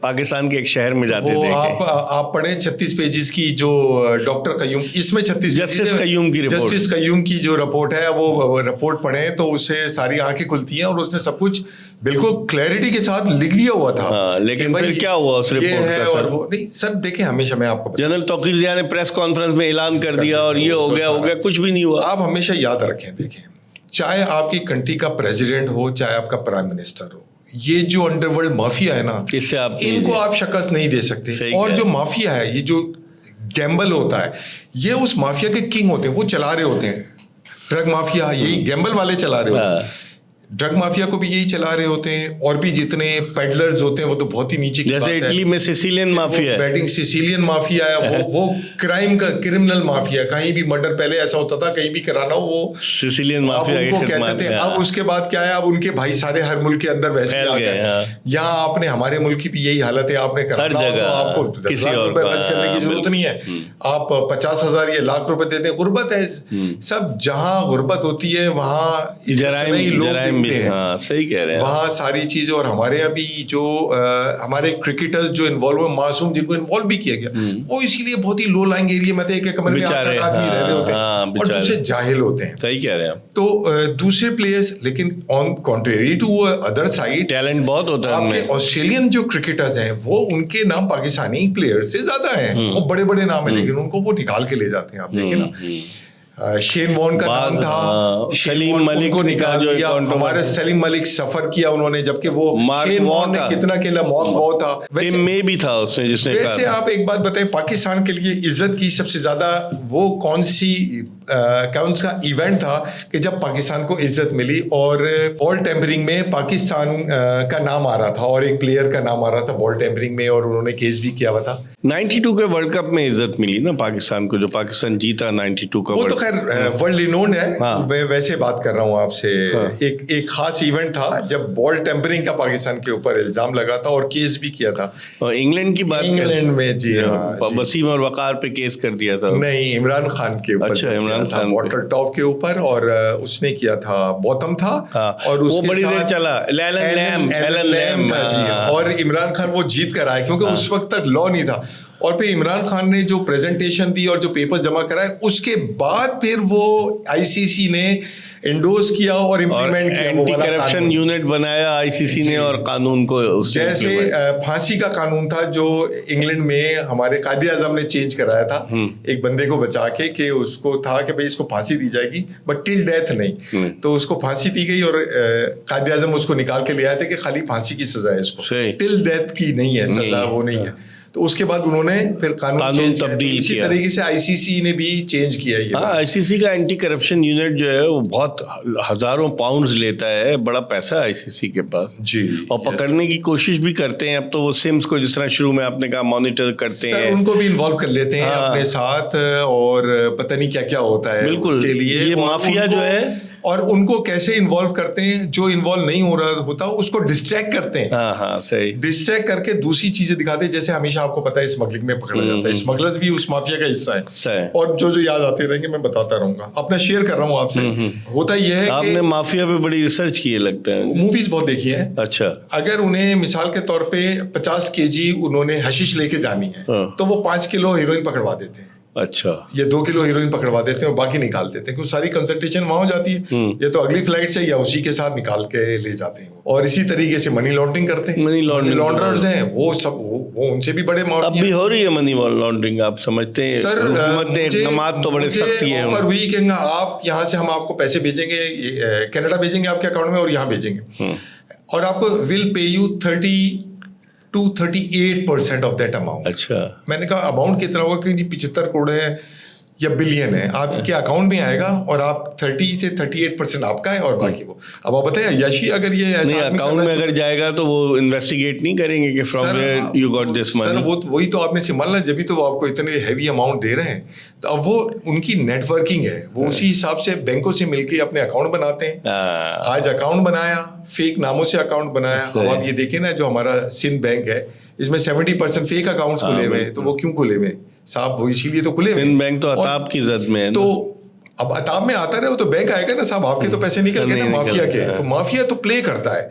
पाकिस्तान के एक शहर में जाते वो देखे। आप पढ़े 36 पेजेस की जो डॉक्टर कयूम, इसमें 36 जस्टिस कयूम की रिपोर्ट, जस्टिस कयूम की जो रिपोर्ट है वो रिपोर्ट पढ़े तो उससे सारी आंखें खुलती हैं और उसने सब कुछ बिल्कुल क्लैरिटी के साथ लिख दिया हुआ था। हाँ, लेकिन कि भाई फिर क्या हुआ उस ये रिपोर्ट है का और सर? वो नहीं सर, देखें हमेशा मैं आपको जनरल तौकीर जिया ने प्रेस कॉन्फ्रेंस में ऐलान कर दिया और ये हो गया, कुछ भी नहीं हुआ। आप हमेशा याद रखें, देखें, चाहे आपकी कंट्री का प्रेसिडेंट हो चाहे आपका प्राइम मिनिस्टर हो, ये जो अंडरवर्ल्ड माफिया है ना, इससे आप इनको आप शिकस्त नहीं दे सकते। और जो माफिया है, ये जो गैम्बल होता है, ये उस माफिया के किंग होते हैं, वो चला रहे होते हैं। ड्रग माफिया यही गैम्बल वाले चला रहे होते हैं, ड्रग माफिया को भी यही चला रहे होते हैं। और भी जितने पेडलर्स होते हैं वो तो बहुत ही नीचे की बात है। जैसे इटली में सिसिलियन माफिया है, बैटिंग सिसिलियन माफिया है, वो क्राइम का क्रिमिनल माफिया। कहीं भी मर्डर पहले ऐसा होता था, कहीं भी कराना हो वो सिसिलियन माफिया उनको कहते थे। अब उसके बाद क्या है, अब उनके भाई सारे हर मुल्क के अंदर वैसे आ गए। यहाँ आपने हमारे मुल्क की भी यही हालत है, आपने कराना हो तो आपको 10 लाख रुपए खर्च करने की जरूरत नहीं है, आप 50,000 या लाख रुपए दे दें। गुर्बत है सब, जहाँ गुर्बत होती है वहाँ जराइम भी, हाँ, सही कह रहे हैं वहाँ सारी चीजें। और हमारे यहाँ भी जो हमारे क्रिकेटर्स जो इन्वॉल्व हुए, मासूम जिनको इन्वॉल्व भी किया गया, वो इसीलिए बहुत ही लो लाइंग एरिया में थे, एक कमरे में 8 आदमी रह रहे होते हैं और दूसरे जाहिल होते हैं। सही कह रहे हैं। तो दूसरे प्लेयर्स, लेकिन on contrary to other side talent बहुत होता है। आपके ऑस्ट्रेलियन जो क्रिकेटर्स हैं वो, उनके नाम पाकिस्तानी प्लेयर से ज्यादा हैं, वो बड़े बड़े नाम है, लेकिन उनको वो निकाल के ले जाते हैं। आप देखें ना, शेन वॉर्न का नाम था, सलीम मलिक को निकाल दिया। हमारे सलीम मलिक सफर किया उन्होंने, जबकि वो शेन वॉर्न ने कितना खेला, मॉर्क वॉ था, टीम में भी था उसने जिसने वैसे आप एक बात बताएं, पाकिस्तान के लिए इज्जत की सबसे ज्यादा वो कौन सा इवेंट था कि जब पाकिस्तान को इज्जत मिली और बॉल टेम्परिंग में पाकिस्तान का नाम आ रहा था और एक प्लेयर का नाम आ रहा था बॉल टेम्परिंग में, और उन्होंने केस भी किया हुआ था। 92 के वर्ल्ड कप में इज्जत मिली ना पाकिस्तान को, जो पाकिस्तान जीता 92 का। वो तो खैर वर्ल्ड रिनोन्ड है। हाँ। मैं वैसे बात कर रहा हूँ आपसे। हाँ। एक खास इवेंट था जब बॉल टेम्परिंग का पाकिस्तान के ऊपर इल्जाम लगा था और केस भी किया था। और इंग्लैंड की बात, इंग्लैंड में जी हाँ, वसीम और वकार पे केस कर दिया था। नहीं, इमरान खान के ऊपर। अच्छा, इमरान खान बॉटल टॉप के ऊपर, और उसने किया था, बॉटम था। हाँ। और वो बड़ी देर चला, एलन लैम था जी। और इमरान खान वो जीत कर आया क्योंकि उस वक्त तक लॉ नहीं था। और फिर इमरान खान ने जो प्रेजेंटेशन दी और जो पेपर जमा कराए, उसके बाद फिर वो आईसीसी ने एंडोर्स किया और इम्प्लीमेंट किया, एंटी करप्शन यूनिट बनाया आईसीसी ने, और कानून को जैसे फांसी का कानून था जो इंग्लैंड में हमारे कायदे आजम ने चेंज कराया था, एक बंदे को बचा के, कि उसको था कि भाई इसको फांसी दी जाएगी बट टिल डेथ नहीं। तो उसको फांसी दी गई और कायदे आजम उसको निकाल के ले आए थे कि खाली फांसी की सजा है, इसको टिल डेथ की नहीं है सजा, वो नहीं है। तो उसके बाद उन्होंने फिर कानून तब्दील इसी तरीके से आईसीसी ने भी चेंज किया ये। हाँ, आईसीसी का एंटी करप्शन यूनिट जो है वो बहुत हजारों पाउंड्स लेता है, बड़ा पैसा है आईसीसी के पास जी। और पकड़ने की कोशिश भी करते हैं। अब तो वो सिम्स को, जिस तरह शुरू में आपने कहा, मॉनिटर करते हैं, उनको भी इन्वॉल्व कर लेते हैं अपने साथ, और पता नहीं क्या क्या होता है उसके लिए। ये माफिया जो है, और उनको कैसे इन्वॉल्व करते हैं, जो इन्वॉल्व नहीं हो रहा होता उसको डिस्ट्रैक्ट करते हैं। हाँ, सही, डिस्ट्रैक्ट करके दूसरी चीजें दिखाते हैं। जैसे हमेशा आपको पता है स्मगलिंग में पकड़ा जाता है, स्मगलर्स भी उस माफिया का हिस्सा है। और जो याद आते रहेंगे मैं बताता रहूंगा, अपना शेयर कर रहा हूँ आपसे। होता यह है आपने माफिया पे बड़ी रिसर्च की है लगता है, मूवीज बहुत देखी है। अच्छा, अगर उन्हें मिसाल के तौर पे 50 केजी उन्होंने हशीश लेके जानी है, तो वो 5 किलो हीरोइन पकड़वा देते हैं। अच्छा, ये 2 किलो हीरोइन पकड़वा देते हैं और बाकी निकाल देते हैं, क्योंकि सारी कंसंट्रेशन वहां हो जाती है। ये तो अगली फ्लाइट से या उसी के साथ निकाल के ले जाते हैं। और इसी तरीके से मनी लॉन्ड्रिंग करते हैं। मनी लॉन्ड्रर्स हैं वो सब, वो उनसे भी बड़े माफिया। अब भी हो रही है मनी लॉन्ड्रिंग, आप समझते हैं? सर, नमाज तो बड़े सख्ती है। ऑफर हुई कि आप यहाँ से हम आपको पैसे भेजेंगे, कनाडा भेजेंगे आपके अकाउंट में और यहाँ भेजेंगे, और आपको will pay you 30 to 38% of that amount. अच्छा, मैंने कहा अमाउंट कितना होगा, क्योंकि 75 करोड़ है या बिलियन है आपके अकाउंट में आएगा, और आप 30 से 38% आपका है और बाकी वो। अब आप बताइए यशी, अगर ये ऐसा अकाउंट में अगर जाएगा तो वो इन्वेस्टिगेट नहीं करेंगे कि from where you got this money. Sir, वो वही तो आपने से मान ला, जब भी तो वो आपको इतने हैवी अमाउंट दे रहे हैं, तो अब वो उनकी नेटवर्किंग है, वो उसी हिसाब से बैंकों से मिलके अपने अकाउंट बनाते हैं। आज अकाउंट बनाया, फेक नामों से अकाउंट बनाया। अब आप ये देखें ना, जो हमारा सिंध बैंक है, इसमें 70% फेक अकाउंट्स खुले हुए हैं, तो वो क्यों खुले हुए हैं साहब? वो इसीलिए तो खुले हुए। फिन बैंक तो अताब की जद में है। तो अब अताब में आता है वो तो बैंक आएगा ना साहब, आपके तो पैसे निकल गए ना माफिया के, तो माफिया तो प्ले करता है,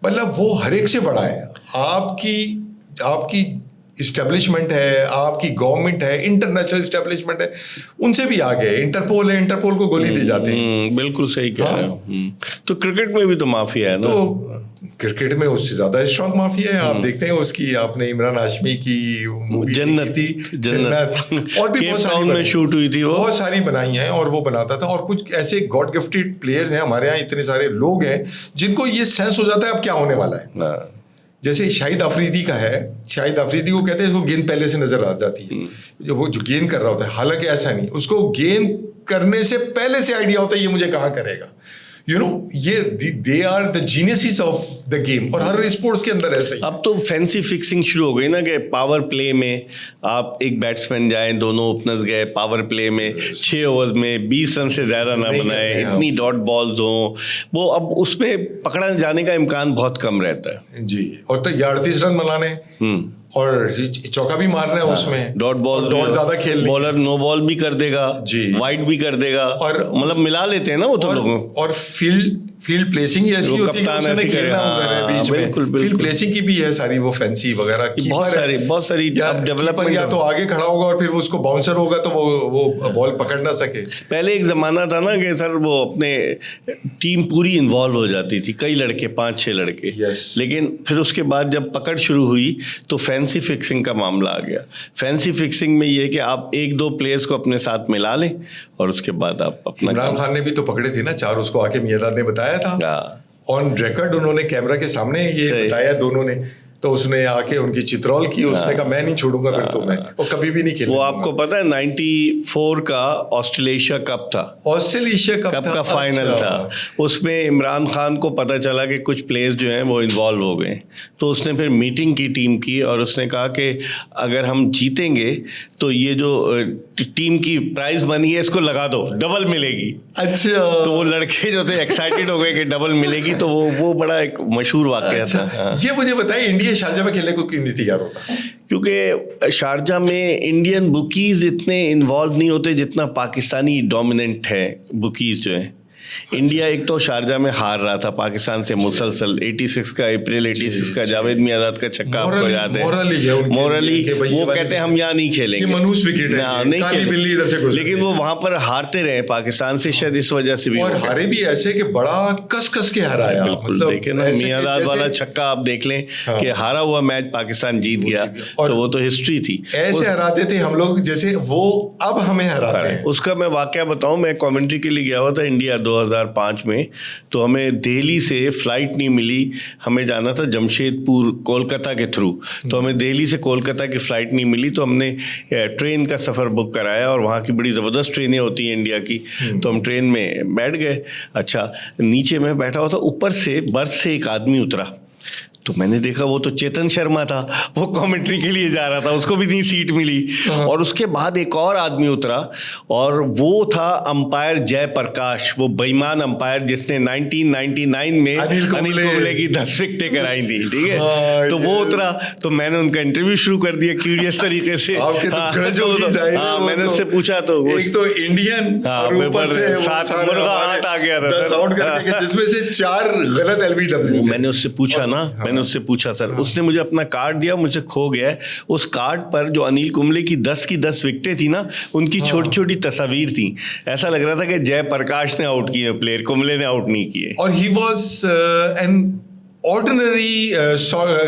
मतलब वो हर एक से बड़ा है। आपकी इस्टेब्लिशमेंट है, आपकी गवर्नमेंट है, इंटरनेशनल इस्टेब्लिशमेंट है, उनसे भी आगे है। इंटरपोल है, इंटरपोल को गोली दे जाते हैं। बिल्कुल सही कह रहे हो। तो क्रिकेट में भी तो माफिया है ना? तो क्रिकेट में उससे ज्यादा स्ट्रांग माफिया है। आप देखते हैं उसकी, आपने इमरान हाशमी की मूवी जन्नत थी, जन्नत, और भी बहुत सारी में शूट हुई थी, वो बहुत सारी बनाई हैं, और वो बनाता था। और कुछ ऐसे गॉड गिफ्टेड प्लेयर्स हैं हमारे यहाँ, इतने सारे लोग हैं जिनको ये सेंस हो जाता है अब क्या होने वाला है। जैसे शाहिद अफरीदी का है, शाहिद अफरीदी को कहते हैं इसको गेंद पहले से नजर आ जाती है, वो जो गेंद कर रहा होता है, हालांकि ऐसा नहीं, उसको गेंद करने से पहले से आइडिया होता है ये मुझे कहाँ करेगा। यू नो, ये they are the geniuses of the game, और हर स्पोर्ट्स के अंदर ऐसा ही। अब तो फैंसी फिक्सिंग शुरू हो गई ना कि पावर प्ले में आप एक बैट्समैन जाए, दोनों ओपनर्स गए पावर प्ले में, 6 ओवर में 20 रन से ज्यादा ना बनाए, इतनी डॉट बॉल्स हो, वो अब उसमें पकड़ा जाने का इम्कान बहुत कम रहता है जी। और तो 38 रन बनाने और चौका भी मारना है उसमें, डॉट बॉल, डॉट ज्यादा खेल, बॉलर नो बॉल भी कर देगा जी, वाइड भी कर देगा, और मतलब मिला लेते हैं ना वो तो लोगों। और फील्ड प्लेसिंग ऐसी होती है कि उसने खेलना उधर है बीच में, फील्ड प्लेसिंग की भी है सारी, वो फैंसी वगैरह की बहुत सारी डेवलपमेंट। या तो आगे खड़ा होगा और फिर वो उसको बाउंसर होगा तो वो बॉल पकड़ ना सके। पहले एक जमाना था ना कि सर वो अपने टीम पूरी इन्वॉल्व हो जाती थी, कई लड़के, 5-6 लड़के, लेकिन फिर उसके बाद जब पकड़ शुरू हुई तो फैंसी फिक्सिंग का मामला आ गया। फैंसी फिक्सिंग में ये कि आप 1-2 प्लेयर्स को अपने साथ मिला लें और उसके बाद आप अपना। इमरान खान ने भी तो पकड़े थे ना 4, उसको आके मियादाद ने बताया था ऑन रिकॉर्ड, उन्होंने कैमरा के सामने ये बताया दोनों ने, तो उसने आके उनकी चित्रौल की, उसने कहा मैं नहीं छोड़ूंगा फिर तो मैं, वो कभी भी नहीं खेला। वो आपको पता है 94 का ऑस्ट्रेलिया कप था, ऑस्ट्रेलिया कप का फाइनल था, उसमें इमरान खान को पता चला कि कुछ प्लेयर्स जो हैं वो इन्वॉल्व हो गए, तो उसने फिर मीटिंग की टीम की और उसने कहा कि अगर हम जीतेंगे तो ये जो टीम की प्राइज मनी है इसको लगा दो, डबल मिलेगी। अच्छा, तो वो लड़के जो थे एक्साइटेड हो गए कि डबल मिलेगी, तो वो बड़ा एक मशहूर वाकया था। ये मुझे बताइए, इंडिया शारजाह में खेलने को क्यों नहीं तैयार होता? क्योंकि शारजाह में इंडियन बुकीज इतने इन्वॉल्व नहीं होते जितना पाकिस्तानी डोमिनेंट है बुकीज जो है। इंडिया एक तो शारजाह में हार रहा था पाकिस्तान से मुसलसल, 86 का अप्रैल 86 का जावेद मियादाद का छक्का आपको याद है, मोरली वो कहते हैं हम यहाँ नहीं खेलेंगे, मनुष्य विकेट है, नहीं काली बिल्ली इधर से गुजर, लेकिन वो वहां पर हारते रहे पाकिस्तान से, शायद इस वजह से भी, और हारे भी ऐसे कि बड़ा कस के हराया। बिल्कुल देखे ना, मियादाद वाला छक्का आप देख लें कि हारा हुआ मैच पाकिस्तान जीत गया, तो वो तो हिस्ट्री थी। ऐसे हराते थे हम लोग जैसे वो अब हमें हराते हैं। उसका मैं वाकया बताऊं, मैं कमेंट्री के लिए गया हुआ था इंडिया 2005 में, तो हमें दिल्ली से फ्लाइट नहीं मिली, हमें जाना था जमशेदपुर कोलकाता के थ्रू, तो हमें दिल्ली से कोलकाता की फ़्लाइट नहीं मिली, तो हमने ट्रेन का सफ़र बुक कराया, और वहाँ की बड़ी ज़बरदस्त ट्रेनें होती हैं इंडिया की, तो हम ट्रेन में बैठ गए। अच्छा, नीचे मैं बैठा हुआ था, ऊपर से बर्थ से एक आदमी उतरा, तो मैंने देखा वो तो चेतन शर्मा था, वो कमेंट्री के लिए जा रहा था, उसको भी नहीं सीट मिली। और उसके बाद एक और आदमी उतरा, और वो था अंपायर जयप्रकाश, वो बेईमान अंपायर जिसने 1999 में अनिल कुंबले की 10 विकेटें कराई थी, ठीक है। तो वो उतरा, तो मैंने उनका इंटरव्यू शुरू कर दिया क्यूरियस तरीके से। मैंने उससे पूछा, तो एक तो इंडियन और ऊपर से 7 मुर्गा हाथ आ गया था, जिसमें से 4 गलत LBW। मैंने उससे पूछा ना, मैंने उससे पूछा सर, उसने मुझे अपना कार्ड दिया, मुझे खो गया है। उस कार्ड पर जो अनिल कुंबले की 10 की 10 विकेटें थी ना, उनकी छोटी छोटी तस्वीर थी। ऐसा लग रहा था कि जयप्रकाश ने आउट किए प्लेयर, कुंबले ने आउट नहीं किए। और he was an ordinary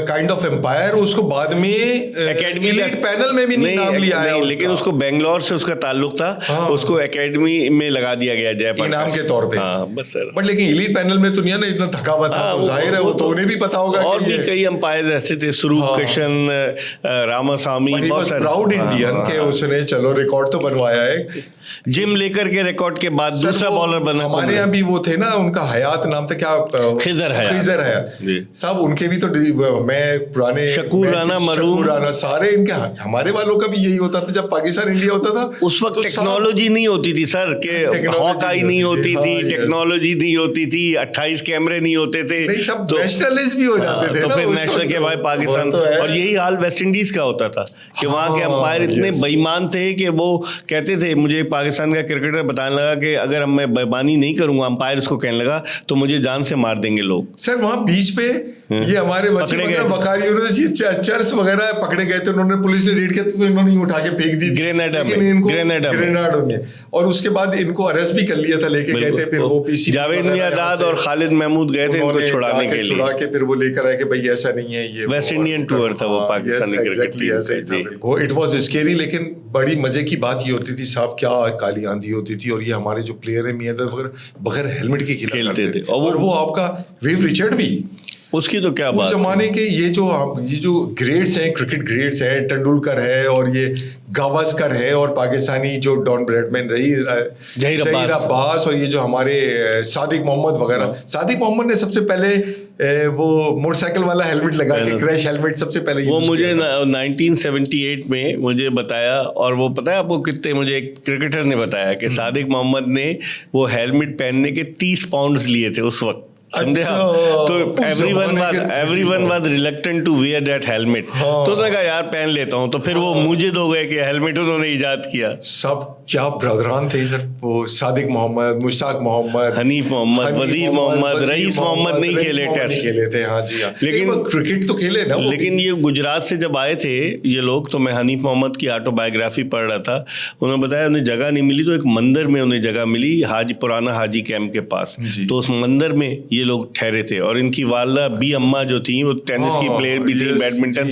kind of umpire. उसको बाद में एकेडमी पैनल में भी नहीं नाम लिया है, लेकिन उसको बेंगलोर से उसका ताल्लुक था, उसको एकेडमी में लगा दिया गया जयप्रकाश इनाम के तौर पे। बस सर, बट लेकिन एलीट पैनल में तो नहीं ना इतना थका हुआ था, तो जाहिर है वो तो उन्हें भी पता होगा। और भी कई अंपायर ऐसे थे, स्वरूप कृष्ण, रामास्वामी, बहुत सारे। प्राउड इंडियन के उसने चलो रिकॉर्ड तो बनवाया है, जिम लेकर के रिकॉर्ड के बाद दूसरा बॉलर बना। हमारे यहाँ भी वो थे ना, उनका हयात नाम था, क्या खिजर हयात, साहब उनके भी तो मैं पुराने शकूर राना, मरूम राना, सारे इनके, हमारे वालों का भी यही होता था जब पाकिस्तान इंडिया होता था। उस वक्त टेक्नोलॉजी नहीं होती थी सर, के हॉकाई नहीं होती थी, टेक्नोलॉजी नहीं होती थी, 28 कैमरे नहीं होते थे, सब नेशनलिस्ट भी हो जाते थे। तो फिर नेशनल के भाई पाकिस्तान, और यही हाल वेस्ट इंडीज का होता था कि वहाँ के अंपायर इतने बेईमान थे कि वो कहते थे, मुझे पाकिस्तान का क्रिकेटर बताने लगा कि अगर मैं बेईमानी नहीं करूंगा, अंपायर उसको कहने लगा, तो मुझे जान से मार देंगे लोग। सर वहाँ बीच पे ये हमारे बखारी चर्च वगैरह पकड़े गए थे, उन्होंने, पुलिस ने रेड किया तो इन्होंने उठा के फेंक दी ग्रेनेडा में, और उसके बाद इनको अरेस्ट भी कर लिया था, लेके गए थे, फिर वो पीसी जावेद मियादाद और खालिद महमूद गए थे इनको छुड़ाने के लिए, छुड़ा के फिर वो लेकर आए कि भाई ऐसा नहीं है, ये वेस्ट इंडियन टूर था वो Pakistani cricket team. It was scary, लेकिन बड़ी मजे की बात ये होती थी साहब, क्या काली आंधी होती थी, और ये हमारे जो प्लेयर है मियादाद वगैरह बगैर हेलमेट के खेलते थे, और वो आपका वेव रिचर्ड भी, उसकी तो क्या बात, उस जमाने के ये जो ग्रेड्स हैं, क्रिकेट ग्रेड्स हैं, तेंदुलकर है और ये गावस्कर है, और पाकिस्तानी जो डॉन ब्रैडमैन रही, जहीर अब्बास, और ये जो हमारे सादिक मोहम्मद वगैरह, सादिक मोहम्मद ने सबसे पहले वो मोटरसाइकिल वाला हेलमेट लगा के, क्रैश हेलमेट सबसे पहले वो मुझे 1978 में मुझे बताया, और वो पता है आपको कितने, मुझे एक क्रिकेटर ने बताया कि सादिक मोहम्मद ने वो हेलमेट पहनने के 30 पाउंड लिए थे उस वक्त, तो everyone was reluctant to wear that helmet, तो उन्होंने कहा यार पहन लेता हूँ, तो फिर वो मुजिद हो गए कि हेलमेट उन्होंने इजाद किया। सब क्या ब्रदरान थे सर, वो सादिक मोहम्मद, मुश्ताक मोहम्मद, हनीफ मोहम्मद, वजीर मोहम्मद, रईस मोहम्मद नहीं खेले टेस्ट, खेले थे, हाँ जी हाँ, लेकिन क्रिकेट तो खेले ना। लेकिन ये गुजरात से जब आए थे ये लोग, तो मैं हनीफ मोहम्मद की ऑटोबायोग्राफी पढ़ रहा था, उन्होंने बताया उन्हें जगह नहीं मिली, तो एक मंदिर में उन्हें जगह मिली, पुराना हाजी कैंप के पास, तो उस मंदिर में ये लोग ठहरे थे, और इनकी वालदा बी अम्मा जो थी वो टेनिस की प्लेयर भी थी, बैडमिंटन,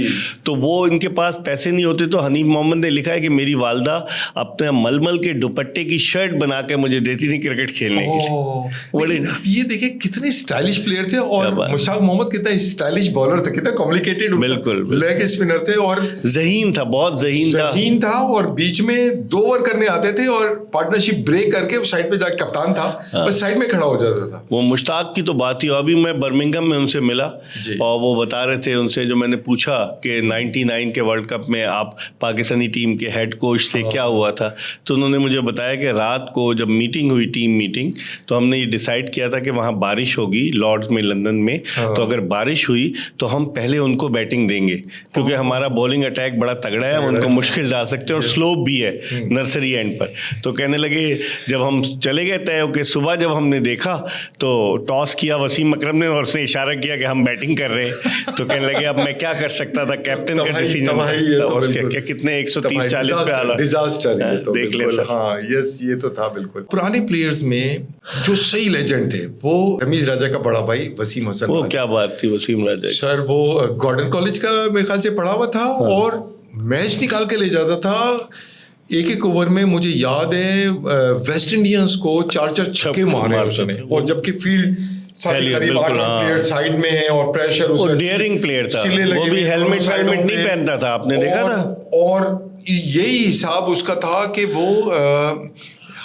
तो वो इनके पास पैसे नहीं होते, तो हनीफ मोहम्मद ने लिखा है कि मेरी वालदा अपने मलमल के दुपट्टे की शर्ट बना के मुझे देती थी क्रिकेट खेलने के लिए। ये देखिए कितने स्टाइलिश प्लेयर थे, और मुश्ताक मोहम्मद कितना स्टाइलिश बॉलर था, कितना कॉम्प्लिकेटेड, बिल्कुल लेग स्पिनर थे, और ज़हीन था, बहुत ज़हीन था, और बीच में 2 ओवर करने आते थे, और पार्टनरशिप ब्रेक करके वो साइड पे जाके कप्तान था, बस साइड में खड़ा हो जाता था। वो मुश्ताक की तो बात ही, अभी मैं बर्मिंघम में उनसे मिला, और वो बता रहे थे, उनसे जो मैंने पूछा कि 99 के वर्ल्ड कप में आप पाकिस्तानी टीम के हेड कोच थे, क्या हुआ था, तो उन्होंने मुझे बताया कि रात को जब मीटिंग हुई, टीम मीटिंग, तो हमने ये डिसाइड किया था कि वहाँ बारिश होगी लॉर्ड्स में, लंदन में, तो अगर बारिश हुई तो हम पहले उनको बैटिंग देंगे, क्योंकि हमारा बॉलिंग अटैक बड़ा तगड़ा है, उनको मुश्किल डाल सकते हैं, और स्लोप भी है नर्सरी एंड पर। तो कहने लगे जब हम चले गए तय होके, सुबह जब हमने देखा तो टॉस किया वसीम अकरम ने, और उसने इशारा किया कि हम बैटिंग कर रहे हैं, तो कहने लगे अब मैं क्या कर सकता था, कैप्टन का डिसीजन, कितने 130-140 पे आला, डिजास्टर, देख ले सर। हाँ यस, ये तो था बिल्कुल। पुराने प्लेयर्स में जो सही लेजेंड थे, वो रमीज राजा का बड़ा भाई वसीम हसन, वो क्या बात थी वसीम राजा सर, वो गॉर्डन कॉलेज का मेरे ख्याल से पढ़ा हुआ था, और मैच निकाल के ले जाता था, एक ओवर में मुझे याद है वेस्ट इंडियंस को 4-4 छक्के मारे उसने, और जबकि फील्ड करीब 8 प्लेयर साइड में है, और प्रेशर, उसका डेयरिंग प्लेयर था, वो भी हेलमेट नहीं पहनता था, आपने देखा था, और यही हिसाब उसका था कि वो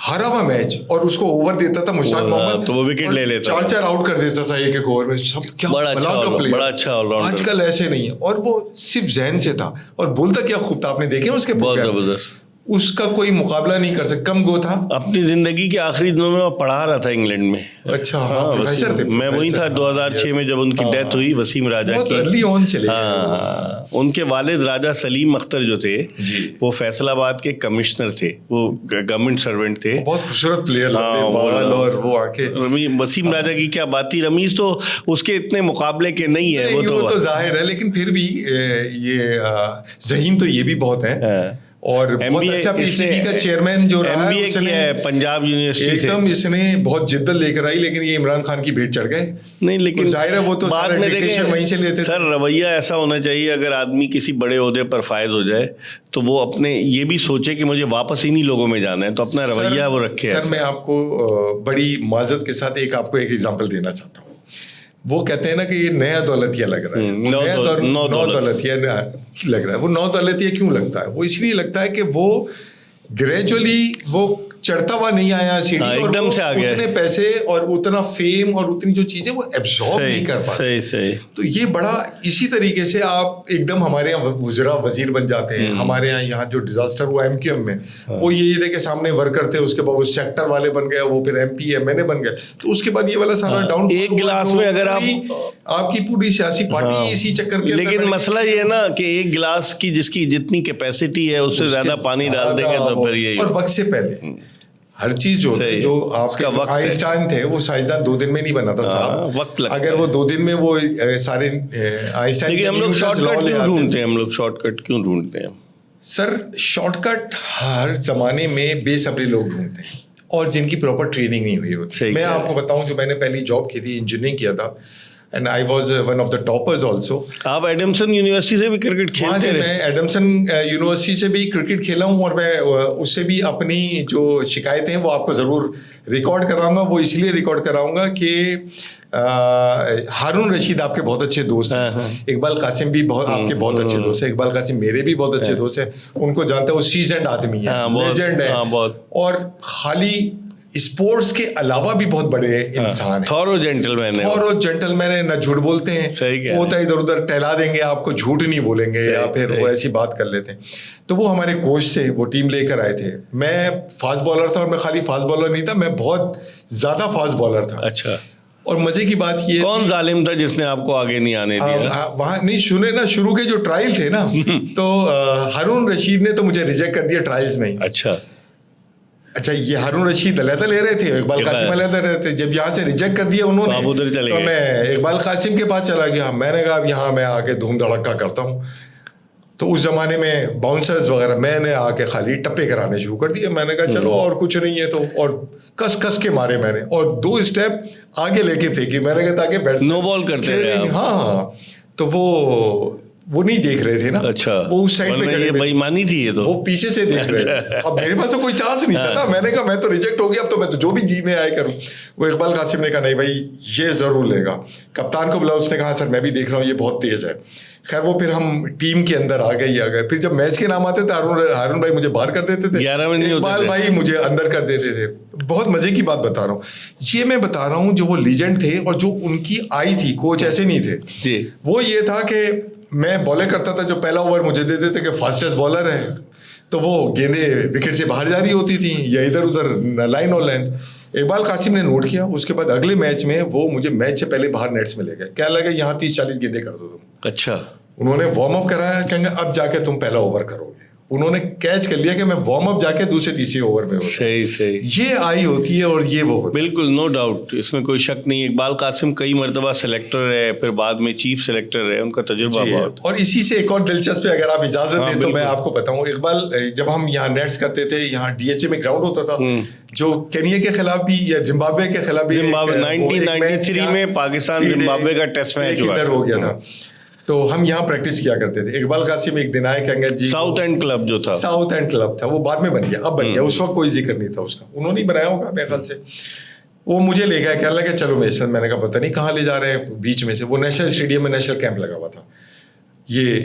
हारा हुआ मैच और उसको ओवर देता था मुश्ताक मोहम्मद, तो वो विकेट ले लेता, 4-4 आउट कर देता था एक ओवर में। सब क्या बड़ा अच्छा ऑलराउंडर, आजकल ऐसे नहीं है, और वो सिर्फ जहन से था, और बोलता क्या खूब था, आपने देखे उसके, बहुत जबरदस्त, उसका कोई मुकाबला नहीं कर सकता, कम गो था। अपनी जिंदगी के आखिरी दिनों में वो पढ़ा रहा था इंग्लैंड में। अच्छा, हाँ, प्रोफेसर थे। मैं वही था 2006 में जब उनकी डेथ हुई, वसीम राजा की, अर्ली ऑन चले। हाँ, उनके वालिद राजा सलीम अख्तर जो थे, वो फैसलाबाद के कमिश्नर थे, वो गवर्नमेंट सर्वेंट थे, बहुत खूबसूरत प्लेयर, बाल और वो आंखें। वसीम राजा की क्या बात थी, रमीज तो उसके इतने मुकाबले के नहीं है, वो तो जाहिर है, लेकिन फिर भी ये ज़हीन तो ये भी बहुत है, और बहुत अच्छा पीसीबी का चेयरमैन जो रहा है, उसने पंजाब यूनिवर्सिटी से एकदम इसने बहुत जिद्दत लेकर आई, लेकिन ये इमरान खान की भेंट चढ़ गए। नहीं, लेकिन जाहिर है वो तो बाद में देखें वहीं से लेते सर, रवैया ऐसा होना चाहिए, अगर आदमी किसी बड़े ओहदे पर फायद हो जाए तो वो अपने ये भी सोचे कि मुझे वापस इन्हीं लोगों में जाना है, तो अपना रवैया वो रखे। सर मैं आपको बड़ी माजत के साथ आपको एक एग्जाम्पल देना चाहता हूँ। वो कहते हैं ना कि ये नया दौलतिया लग रहा है, नौ दौलतिया लग रहा है। वो नौ दौलतिया क्यों लगता है? वो इसलिए लगता है कि वो ग्रेजुअली वो चढ़ता हुआ नहीं आया सीढ़ी, और एकदम से आ गया, उतने पैसे और उतना फेम और उतनी जो चीजें वो एब्जॉर्ब नहीं कर पाते। सही। तो ये बड़ा इसी तरीके से आप एकदम हमारे यहाँ वज़ीरा वजीर बन जाते हैं। हमारे यहाँ जो डिजास्टर हुआ MQM में, वो ये थे कि सामने वर्क करते, उसके बाद वो सेक्टर वाले बन गए, वो फिर MP MNA बन गए, तो उसके बाद ये वाला सारा डाउन। एक गिलास में अगर आपकी पूरी सियासी पार्टी इसी चक्कर के, लेकिन मसला ये है ना कि एक गिलास की जिसकी जितनी कैपेसिटी है उससे ज्यादा पानी डाल देंगे तो फिर यही। और वक्त से पहले हर चीज जो आपके आइंस्टाइन थे, वो साइंसदान 2 दिन में नहीं बना था साहब, वक्त लगता अगर वो 2 दिन में वो सारे आइंस्टाइन। लेकिन हम लोग शॉर्टकट क्यों ढूंढते हैं? सर शॉर्टकट हर जमाने में बेसब्री लोग ढूंढते हैं और जिनकी प्रॉपर ट्रेनिंग नहीं हुई होती। मैं आपको बताऊं, जो मैंने पहली जॉब की थी, इंजीनियरिंग किया था, and I was one of the toppers also. आप एडमसन यूनिवर्सिटी से भी क्रिकेट खेलते रहे? मैं एडमसन यूनिवर्सिटी से भी क्रिकेट खेला हूँ, और मैं उससे भी अपनी जो शिकायतें हैं वो आपको ज़रूर रिकॉर्ड कराऊंगा। वो इसलिए रिकॉर्ड कराऊंगा कि हारून रशीद आपके बहुत अच्छे दोस्त हैं, इकबाल कासिम भी आपके बहुत अच्छे दोस्त हैं, इकबाल कासिम मेरे भी बहुत अच्छे दोस्त हैं, उनको जानते हैं, वो सीजन्ड आदमी है, लेजेंड है, और खाली स्पोर्ट्स के अलावा भी बहुत बड़े इंसान हैं। थॉरो जेंटलमैन है, न झूठ बोलते हैं, वो तो इधर उधर टहला देंगे आपको, झूठ नहीं बोलेंगे, या फिर वो ऐसी बात कर लेते हैं। तो वो हमारे कोच से वो टीम लेकर आए थे। मैं फास्ट बॉलर था, और मैं खाली फास्ट बॉलर नहीं था, मैं बहुत ज्यादा फास्ट बॉलर था। अच्छा। और मजे की बात ये, कौन जालिम था जिसने आपको आगे नहीं आने दिया? वहां नहीं सुने ना, शुरू के जो ट्रायल थे ना तो हारून रशीद ने तो मुझे रिजेक्ट कर दिया ट्रायल्स में ही। अच्छा, ये हारून रशीद अलहदा ले रहे थे, इकबाल कासिम अलहदा रहे थे। जब यहाँ से रिजेक्ट कर दिया उन्होंने, तो मैं इकबाल कासिम के पास चला गया। मैंने कहा अब यहाँ मैं आके धूम धड़क्का करता हूँ। तो उस जमाने में बाउंसर्स वगैरह मैंने आके खाली टप्पे कराने शुरू कर दिए। मैंने कहा चलो और कुछ नहीं है तो, और कस कस के मारे मैंने, और 2 स्टेप आगे लेके फेंकी। मैंने कहा ताकि बैट्समैन नो बॉल करते रहे। हाँ, तो वो नहीं देख रहे थे ना। अच्छा। वो उस साइड पे खड़े, बेईमानी थी ये तो, वो पीछे से देख रहे थे। अब मेरे पास तो कोई चांस नहीं था ना। मैंने कहा मैं तो रिजेक्ट हो गया, अब तो मैं तो जो भी जी में आए करूं। वो इकबाल कासिम ने कहा नहीं भाई ये जरूर लेगा। कप्तान को बुला, उसने कहा सर मैं भी देख रहा हूँ ये बहुत तेज है। खैर वो फिर हम टीम के अंदर आ गए। फिर जब मैच के नाम आते थे, हारून भाई मुझे बाहर कर देते थे, इकबाल भाई मुझे अंदर कर देते थे। बहुत मजे की बात बता रहा हूँ, ये मैं बता रहा हूँ जो वो लीजेंड थे और जो उनकी आई थी, कोच ऐसे नहीं थे। वो ये था कि मैं बॉलिंग करता था, जो पहला ओवर मुझे दे देते कि फास्टेस्ट बॉलर है, तो वो गेंदें विकेट से बाहर जा रही होती थी या इधर उधर लाइन और लेंथ। इकबाल कासिम ने नोट किया। उसके बाद अगले मैच में वो मुझे मैच से पहले बाहर नेट्स में ले गए। क्या लगा यहाँ 30-40 गेंदें कर दो तुम। अच्छा। उन्होंने वार्म अप कराया, कहेंगे अब जाके तुम पहला ओवर करोगे। उन्होंने कैच कर लिया कि मैं वार्म अप जाके दूसरे तीसरे ओवर में होता। सही। ये आई होती है और ये वो होता है। बिल्कुल, नो डाउट, इसमें कोई शक नहीं। इकबाल कासिम कई मरतबा सेलेक्टर रहे, फिर बाद में चीफ सेलेक्टर रहे, उनका तजुर्बा बहुत। और इसी से एक और दिलचस्प है, अगर आप इजाजत दें तो मैं आपको बताऊं। इकबाल जब हम यहाँ नेट्स करते थे, यहाँ DHA में ग्राउंड होता था, जो केनिया के खिलाफ भी या जिम्बाब्वे के खिलाफ भी 1993 में पाकिस्तान जिम्बाब्वे का टेस्ट मैच हो गया था। तो हम यहाँ प्रैक्टिस किया करते थे। इकबाल कासिम एक दिन आए, कहेंगे जी साउथ एंड क्लब जो था, साउथ एंड क्लब था, वो बाद में बन गया, अब बन गया, उस वक्त कोई जिक्र नहीं था उसका, उन्होंने ही बनाया होगा मेरे ख्याल से। वो मुझे ले गया, कहने लगे चलो मेरे साथ। मैंने कहा पता नहीं कहाँ ले जा रहे हैं, बीच में से। वो नेशनल स्टेडियम में नेशनल कैंप लगा हुआ था। ये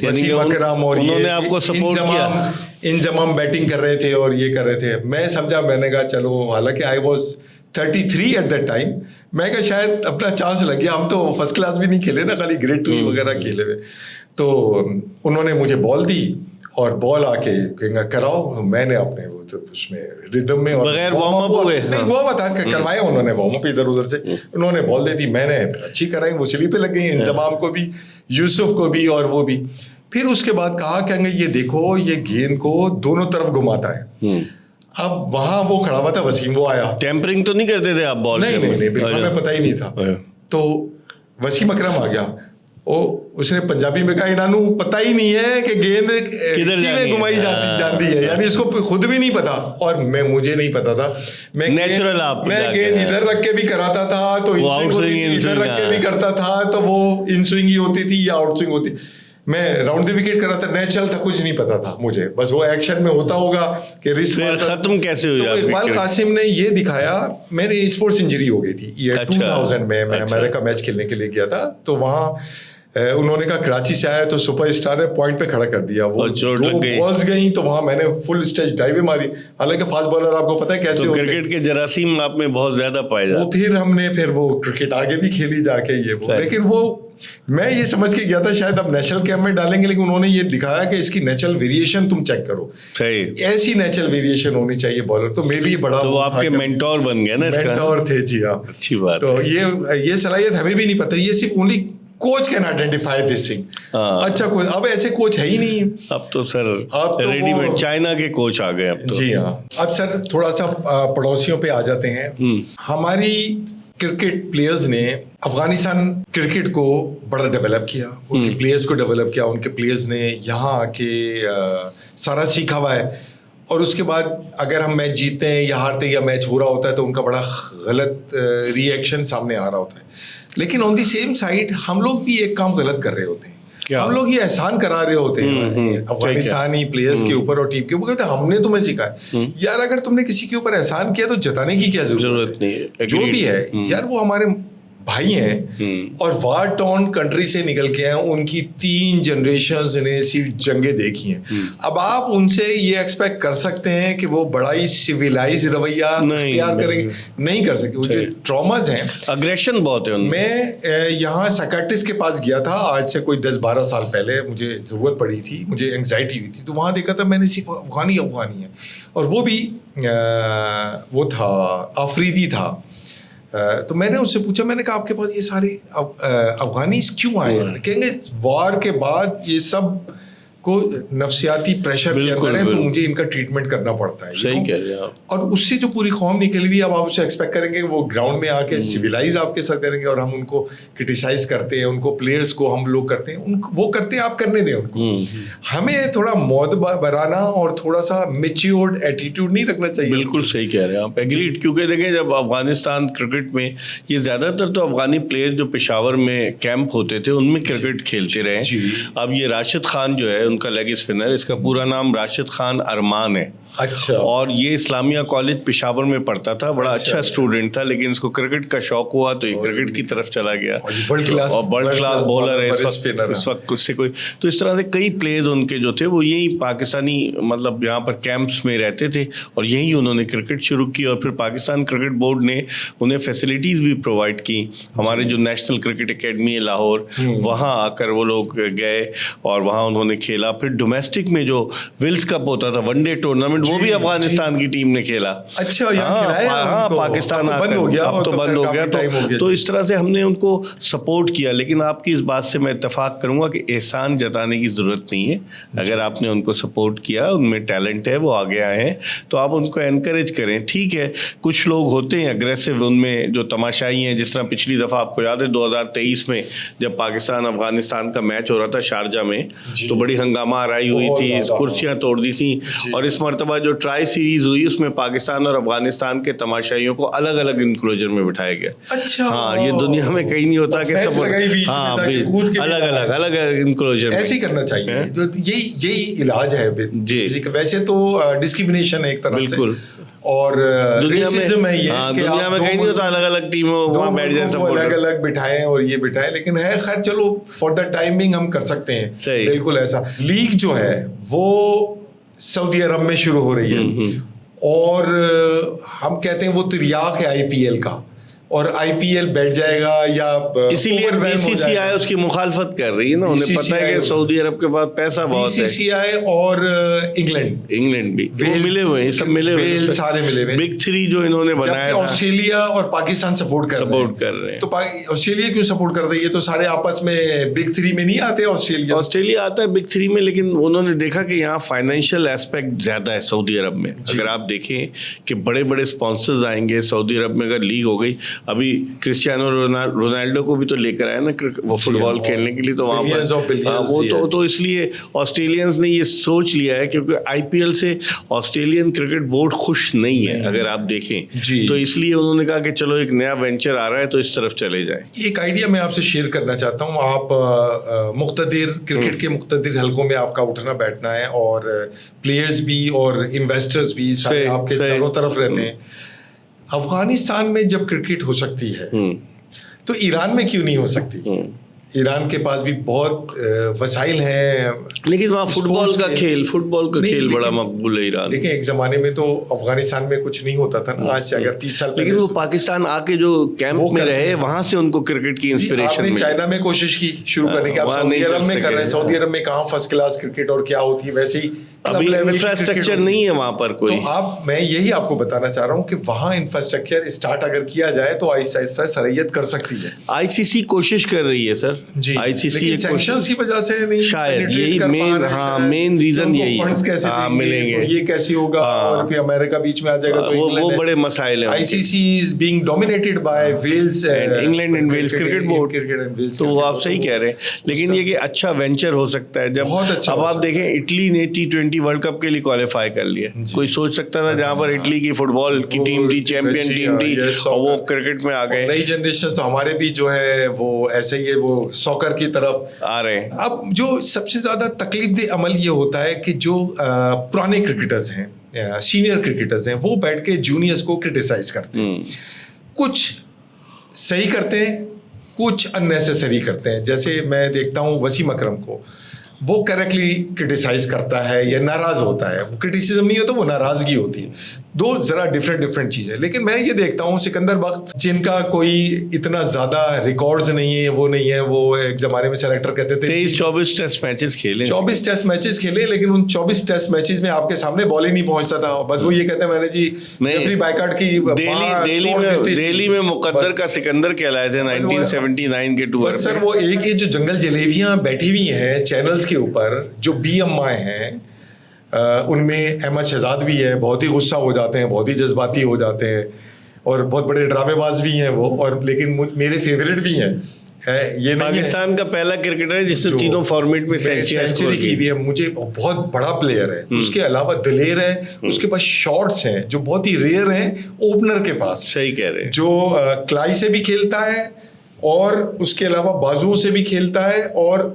वसीम अकरम और ये आपको सपोर्ट किया, इंजमाम बैटिंग कर रहे थे और ये कर रहे थे। मैं समझा, मैंने कहा चलो, हालांकि I was 33 at that time. मैं कहा शायद अपना चांस लग गया, हम तो फर्स्ट क्लास भी नहीं खेले ना, खाली ग्रेड 2 वगैरह खेले हुए। तो उन्होंने मुझे बॉल दी और बॉल आके कहेंगे कराओ। मैंने अपने वो तो उसमें रिदम में, और बगैर वार्म अप हुए नहीं, वो बता करवाया उन्होंने वार्म अप इधर उधर से। उन्होंने बॉल दे दी, मैंने अच्छी कराई, वो स्लीपे लग गई, इंजमाम को भी, यूसुफ को भी और वो भी। फिर उसके बाद कहा कहेंगे ये देखो ये गेंद को दोनों तरफ घुमाता है। अब वहां वो खड़ा हुआ था वसीम, वो आया। टेम्परिंग तो नहीं करते थे आप बॉल? नहीं, बिल्कुल हमें पता ही नहीं था। तो वसीम अकरम आ गया, उसने पंजाबी में कहा इनानू पता ही नहीं है कि गेंद किधर घुमाई जाती है, यानी इसको खुद भी नहीं पता। और मुझे नहीं पता था। मैं गेंद इधर रख के भी कराता था तो इधर रख के भी करता था तो वो इन स्विंग ही होती थी या आउट स्विंग होती। मैं राउंड द विकेट कर रहा था, नेचुरल था, कुछ नहीं पता था मुझे, बस वो एक्शन में होता होगा कि रिस्क खत्म कैसे हो जाए। तो इकबाल कासिम ने ये दिखाया, मेरी स्पोर्ट्स इंजरी हो गई थी ये 2000 में, मैं अमेरिका मैच खेलने के लिए गया था। तो वहाँ उन्होंने कहा कराची से आया तो सुपरस्टार है, पॉइंट पे खड़ा कर दिया, वो दो बॉल्स गई तो वहां मैंने फुल स्टेज ड्राइव मारी। हालांकि फास्ट बॉलर आपको पता है कैसे होते हैं, क्रिकेट के जरासीम आप में बहुत ज्यादा पाए जाते। वो फिर हमने वो क्रिकेट आगे भी खेली जाके ये वो, लेकिन वो मैं ये समझ के गया था शायद अब नेशनल कैंप में डालेंगे, लेकिन उन्होंने ये दिखाया कि इसकी नेचुरल वेरिएशन तुम चेक करो, सही ऐसी नेचुरल वेरिएशन होनी चाहिए बॉलर। तो मेरे लिए बड़ा, तो वो आपके मेंटोर बन गए ना, इसका मेंटोर थे जी। हाँ, अच्छी बात। तो ये सलाहियत हमें भी नहीं पता, ये सिर्फ only coach can identify this thing. अच्छा कोच, अब ऐसे कोच है ही नहीं। अब तो सर रेडीमेड चाइना के कोच आ गए अब तो। जी हाँ। अब सर थोड़ा सा पड़ोसियों पे आ जाते हैं। हमारी क्रिकेट प्लेयर्स ने अफगानिस्तान क्रिकेट को बड़ा डेवलप किया, उनके प्लेयर्स को डेवलप किया, उनके प्लेयर्स ने यहाँ आके सारा सीखा हुआ है। और उसके बाद अगर हम मैच जीतते हैं या हारते हैं या मैच हो रहा होता है तो उनका बड़ा गलत रिएक्शन सामने आ रहा होता है। लेकिन ऑन दी सेम साइड हम लोग भी एक काम गलत कर रहे होते हैं, हम लोग ये एहसान करा रहे होते हैं अफगानिस्तानी प्लेयर्स के ऊपर और टीम के ऊपर, हमने तुम्हें सिखाया। यार अगर तुमने किसी के ऊपर एहसान किया तो जताने की क्या जरूरत है, जो भी है यार वो हमारे भाई हैं और वार टॉर्न कंट्री से निकल के आए, उनकी 3 जनरेशंस ने सिर्फ जंगें देखी हैं। अब आप उनसे ये एक्सपेक्ट कर सकते हैं कि वो बड़ा ही सिविलाइज रवैया तैयार करेंगे? नहीं कर सकते। जो ट्रॉमाज हैं, अग्रेशन बहुत है उनमें। मैं यहाँ साइकियाट्रिस्ट के पास गया था आज से कोई 10-12 साल पहले, मुझे ज़रूरत पड़ी थी, मुझे एंग्जाइटी हुई थी, तो वहाँ देखा था मैंने सिर्फ अफगानी है, और वो भी वो था अफरीदी था। तो मैंने उससे पूछा, मैंने कहा आपके पास ये सारे अफगानी क्यों आए? कहेंगे वार के बाद ये सब को नफ्सियाती प्रेशर के अंदर है, तो मुझे इनका ट्रीटमेंट करना पड़ता है। सही कह रहे हैं आप। और उससे जो पूरी कौम निकली हुई, अब आप उससे एक्सपेक्ट करेंगे कि वो ग्राउंड में आके सिविलाइज आपके साथ करेंगे, और हम उनको क्रिटिसाइज करते हैं, उनको प्लेयर्स को हम लोग करते हैं, वो करते हैं, आप करने दें उनको। हमें थोड़ा मौदबराना और थोड़ा सा मैच्योर्ड एटीट्यूड नहीं रखना चाहिए। बिल्कुल सही कह रहे हैं आप, एग्रीड। क्योंकि देखें जब अफगानिस्तान क्रिकेट में ये ज्यादातर तो अफगानी प्लेयर जो पेशावर में कैंप होते थे उनमें क्रिकेट खेलते रहे। अब ये राशिद खान जो है उनका लेग स्पिनर, इसका पूरा नाम राशिद खान अरमान है। अच्छा। और ये इस्लामिया कॉलेज पेशावर में पढ़ता था, बड़ा अच्छा स्टूडेंट था, लेकिन इसको क्रिकेट का शौक हुआ तो ये क्रिकेट की तरफ चला गया और वर्ल्ड क्लास बॉलर है इस वक्त उससे कोई। तो इस तरह से कई प्लेयर्स उनके जो थे वो यही पाकिस्तानी मतलब यहाँ पर कैंप्स में रहते थे और यही उन्होंने क्रिकेट शुरू की। और फिर पाकिस्तान क्रिकेट बोर्ड ने उन्हें फैसिलिटीज़ भी प्रोवाइड की। हमारे जो नेशनल क्रिकेट एकेडमी है लाहौर, वहाँ आकर वो लोग गए और वहाँ उन्होंने खेला। फिर डोमेस्टिक में जो विल्स कप होता था वनडे टूर्नामेंट, वो भी अफगानिस्तान की टीम ने खेला। अच्छा, हाँ, पाकिस्तान बंद हो गया, अब तो बंद हो गया। तो इस तरह से हमने उनको सपोर्ट किया। लेकिन आपकी इस बात से मैं इत्तेफाक करूंगा कि एहसान जताने की ज़रूरत नहीं है। अगर आपने उनको सपोर्ट किया, उनमें टैलेंट है, वो आगे आए हैं, तो आप उनको एनकरेज करें। ठीक है, कुछ लोग होते हैं अग्रेसिव, उनमें जो तमाशाई हैं, जिस तरह पिछली दफ़ा आपको याद है 2023 में जब पाकिस्तान अफगानिस्तान का मैच हो रहा था शारजा में, तो बड़ी हंगामा आराई हुई थी, कुर्सियां तोड़ दी थी। और इस मरतबा जो ट्राई सीरीज हुई उसमें पाकिस्तान और अफगानिस्तान के तमाशाइयों को अलग अलग इंक्लोजर में बिठाया गया। अच्छा। हाँ, ये दुनिया में कहीं नहीं होता कि सब अलग इंक्लोजर। ऐसे ही करना चाहिए, यही इलाज है जी। वैसे तो डिस्क्रिमिनेशन है एक तरह से, और दुनिया में कहीं नहीं होता अलग अलग टीमों वहाँ बैठ जाए, सब अलग अलग बिठाएं और ये बिठाएं। लेकिन है खैर, चलो फॉर द टाइमिंग हम कर सकते हैं। बिल्कुल ऐसा लीग जो है वो सऊदी अरब में शुरू हो रही है और हम कहते हैं वो तिर्याक है आईपीएल का, और आईपीएल बैठ जाएगा या इसीलिए बीसीसीआई उसकी मुखालफत कर रही है ना। उन्हें पता है कि सऊदी अरब के पास पैसा बहुत है। बीसीसीआई और इंग्लैंड भी मिले हुए हैं, सब मिले हुए, सारे मिले हुए। बिग थ्री जो इन्होंने बनाया, ऑस्ट्रेलिया और पाकिस्तान सपोर्ट कर रहे हैं। तो ऑस्ट्रेलिया क्यों सपोर्ट कर रही है? तो सारे आपस में बिग थ्री में नहीं आते। ऑस्ट्रेलिया आता है बिग थ्री में, लेकिन उन्होंने देखा कि यहाँ फाइनेंशियल एस्पेक्ट ज्यादा है सऊदी अरब में। अगर आप देखें कि बड़े बड़े स्पॉन्सर्स आएंगे सऊदी अरब में, अगर लीग हो गई, अभी क्रिस्टियानो रोनाल्डो को भी तो लेकर आया ना वो फुटबॉल खेलने के लिए, तो वहाँ पर वो तो इसलिए ऑस्ट्रेलियंस ने ये सोच लिया है, क्योंकि आईपीएल से ऑस्ट्रेलियन क्रिकेट बोर्ड खुश नहीं है अगर आप देखें, तो इसलिए उन्होंने कहा कि चलो एक नया वेंचर आ रहा है तो इस तरफ चले जाए। एक आइडिया मैं आपसे शेयर करना चाहता हूँ। आप मुख्तदिर क्रिकेट के मुख्तदिर हलकों में आपका उठना बैठना है, और प्लेयर्स भी और इन्वेस्टर्स भी सारे आपके चारों तरफ रहते हैं। अफगानिस्तान में जब क्रिकेट हो सकती है तो ईरान में क्यों नहीं हो सकती? ईरान के पास भी बहुत वसाइल हैं, लेकिन वहाँ फुटबॉल का नहीं, खेल बड़ा मकबूल है ईरान। देखिए एक जमाने में तो अफगानिस्तान में कुछ नहीं होता था ना, आज से अगर 30 साल लेकिन वो पाकिस्तान आके जो कैंप में रहे, वहाँ से उनको क्रिकेट की इंस्पिरेशन आपने चाइना में कोशिश की शुरू करने की, आप सऊदी अरब में कर रहे हैं, सऊदी अरब में कहाँ फर्स्ट क्लास क्रिकेट और क्या होती है, वैसे ही अभी इंफ्रास्ट्रक्चर नहीं है वहां पर कोई। तो मैं यही आपको बताना चाह रहा हूँ कि वहाँ इंफ्रास्ट्रक्चर स्टार्ट अगर किया जाए तो आहिस्ता आहिस्ता सरैयत कर सकती है। आईसीसी कोशिश कर रही है सर जी, आईसीसी सैंक्शंस की वजह से नहीं, शायद यही मेन रीजन यही है। फंड्स कैसे मिलेंगे, तो ये कैसे होगा, और फिर अमेरिका बीच में आ जाएगा तो वो बड़े मसाइल हैं। ICC is being dominated by Wales, England and Wales cricket board, तो वो आप सही कह रहे हैं। लेकिन ये कि अच्छा वेंचर हो सकता है जब अब आप देखें इटली ने T20 वर्ल्ड कप के लिए क्वालिफाई कर लिया। कोई सोच सकता था जहां पर इटली की फुटबॉल की टीम थी, चैंपियन टीम थी, और वो क्रिकेट में आ गए। नई जनरेशन तो हमारे भी जो है वो ऐसे ही है, वो सॉकर की तरफ आ रहे हैं। अब जो सबसे ज्यादा तकलीफदेह अमल ये होता है कि जो पुराने क्रिकेटर्स हैं, सीनियर क्रिकेटर्स हैं, वो बैठ के जूनियर्स को क्रिटिसाइज करते हैं। कुछ सही करते हैं, कुछ अननेसेसरी करते हैं। जैसे मैं देखता हूँ वसीम अकरम को, वो करेक्टली क्रिटिसाइज करता है या नाराज होता है। वो क्रिटिसिज्म नहीं होता, वो नाराजगी होती है। दो जरा डिफरेंट चीज़ है। लेकिन मैं ये देखता हूँ सिकंदर बख्त, जिनका कोई इतना ज्यादा रिकॉर्ड्स नहीं है, वो नहीं है, वो एक जमाने में सेलेक्टर कहते थे 23-24 टेस्ट मैचेस खेले, 24 टेस्ट मैचेस खेले, लेकिन उन 24 टेस्ट मैचेस में आपके सामने बॉल ही नहीं पहुंचता था। बस वो ये कहते हैं मैंने जी जेफरी बाइकार्ड की दिल्ली में मुकद्दर का सिकंदर कहलाए थे 1979 के टूर। सर वो एक ही जो जंगल जलेबियां बैठी हुई हैं चैनल्स के ऊपर, जो BMI हैं, उनमें अहमद शहजाद भी है, बहुत ही गुस्सा हो जाते हैं, बहुत ही जज्बाती हो जाते हैं, और बहुत बड़े ड्रामेबाज भी हैं वो, और लेकिन मेरे फेवरेट भी हैं। ये पाकिस्तान का पहला क्रिकेटर है जिसने तीनों फॉर्मेट में सेंचुरी की भी है। मुझे बहुत बड़ा प्लेयर है, उसके अलावा दलेर है, उसके पास शॉट्स हैं जो बहुत ही रेयर हैं ओपनर के पास। सही कह रहे हैं। जो क्लाई से भी खेलता है और उसके अलावा बाजुओं से भी खेलता है और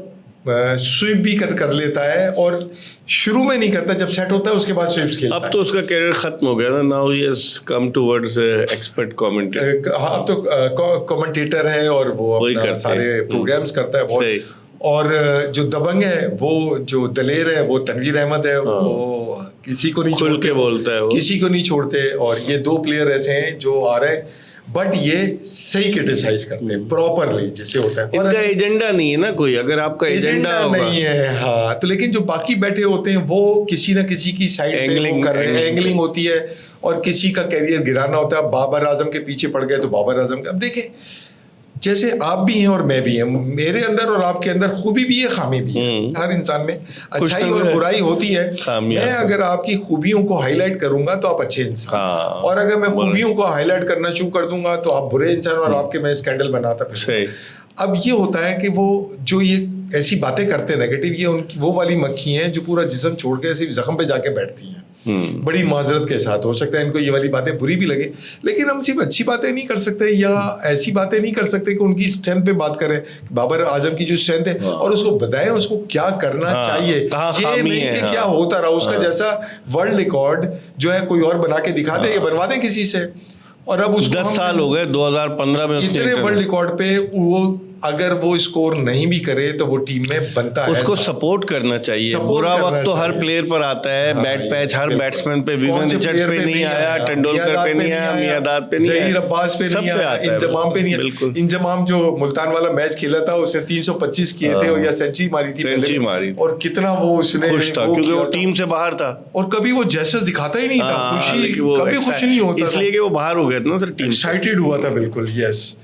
स्वीप भी कर लेता है, और शुरू में नहीं करता, जब सेट होता है उसके बाद स्वीप्स खेलता है। अब तो उसका करियर खत्म हो गया ना, now he has come towards expert commentator. हाँ, अब तो कमेंटेटर है और वो अपना सारे प्रोग्राम्स करता है बहुत। और जो दबंग है, वो जो दलेर है, वो तनवीर अहमद है, वो किसी को नहीं छोड़ते, बोलता है, किसी को नहीं छोड़ते। और ये दो प्लेयर ऐसे हैं जो आ रहे हैं, बट ये सही क्रिटिसाइज करते हैं प्रॉपरली, जिसे होता है। इनका एजेंडा नहीं है ना कोई, अगर आपका एजेंडा नहीं है, हाँ, तो लेकिन जो बाकी बैठे होते हैं वो किसी ना किसी की साइड पे वो कर रहे हैं, एंगलिंग होती है, और किसी का कैरियर गिराना होता है। बाबर आजम के पीछे पड़ गए तो बाबर आजम, अब देखें जैसे आप भी हैं और मैं भी हैं, मेरे अंदर और आपके अंदर खूबी भी है, खामी भी है। हर इंसान में अच्छाई और बुराई होती है। मैं अगर आपकी खूबियों को हाईलाइट करूंगा तो आप अच्छे इंसान, और अगर मैं खूबियों को हाईलाइट करना शुरू कर दूंगा तो आप बुरे इंसान, और आपके मैं स्कैंडल बनाता फिर। अब ये होता है कि वो जो ये ऐसी बातें करते हैं नेगेटिव, ये उनकी वो वाली मक्खी हैं जो पूरा जिस्म छोड़ के सिर्फ जख्म पे जाके बैठती हैं। बड़ी माजरत के साथ, हो सकता है इनको ये वाली बातें बुरी भी लगे, लेकिन हम सिर्फ अच्छी बातें नहीं कर सकते या ऐसी बातें नहीं कर सकते कि उनकी स्ट्रेंथ पे बात करें, बाबर आजम की जो स्ट्रेंथ है, और उसको बताएं उसको क्या करना चाहिए। ये नहीं कि क्या होता रहा, उसका जैसा वर्ल्ड रिकॉर्ड जो है कोई और बना के दिखा दे या बनवा दे किसी से। और अब उसको 10 साल हो गए, 2015 में इतने वर्ल्ड रिकॉर्ड पे वो अगर वो स्कोर नहीं भी करे तो वो टीम में बनता है। उसको सपोर्ट करना चाहिए। बुरा वक्त तो हर प्लेयर पर आता है, बैड पैच हर बैट्समैन पे, विवियन रिचर्ड्स पे नहीं आया, तेंदुलकर पे नहीं आया, मियादाद पे नहीं आया, ज़हीर अब्बास पे नहीं आया, इंजमाम पे नहीं आया। इंजमाम जो मुल्तान वाला मैच खेला था उसने 325 किए थे या सेंचुरी मारी थी, और कितना वो उसने खुश था क्योंकि वो टीम से बाहर था, और कभी वो जेस्चर्स दिखाता ही नहीं था, खुशी कभी खुश नहीं होता, इसलिए कि वो बाहर हो गया था ना सर, टीम एक्साइटेड हुआ था बिल्कुल। यस,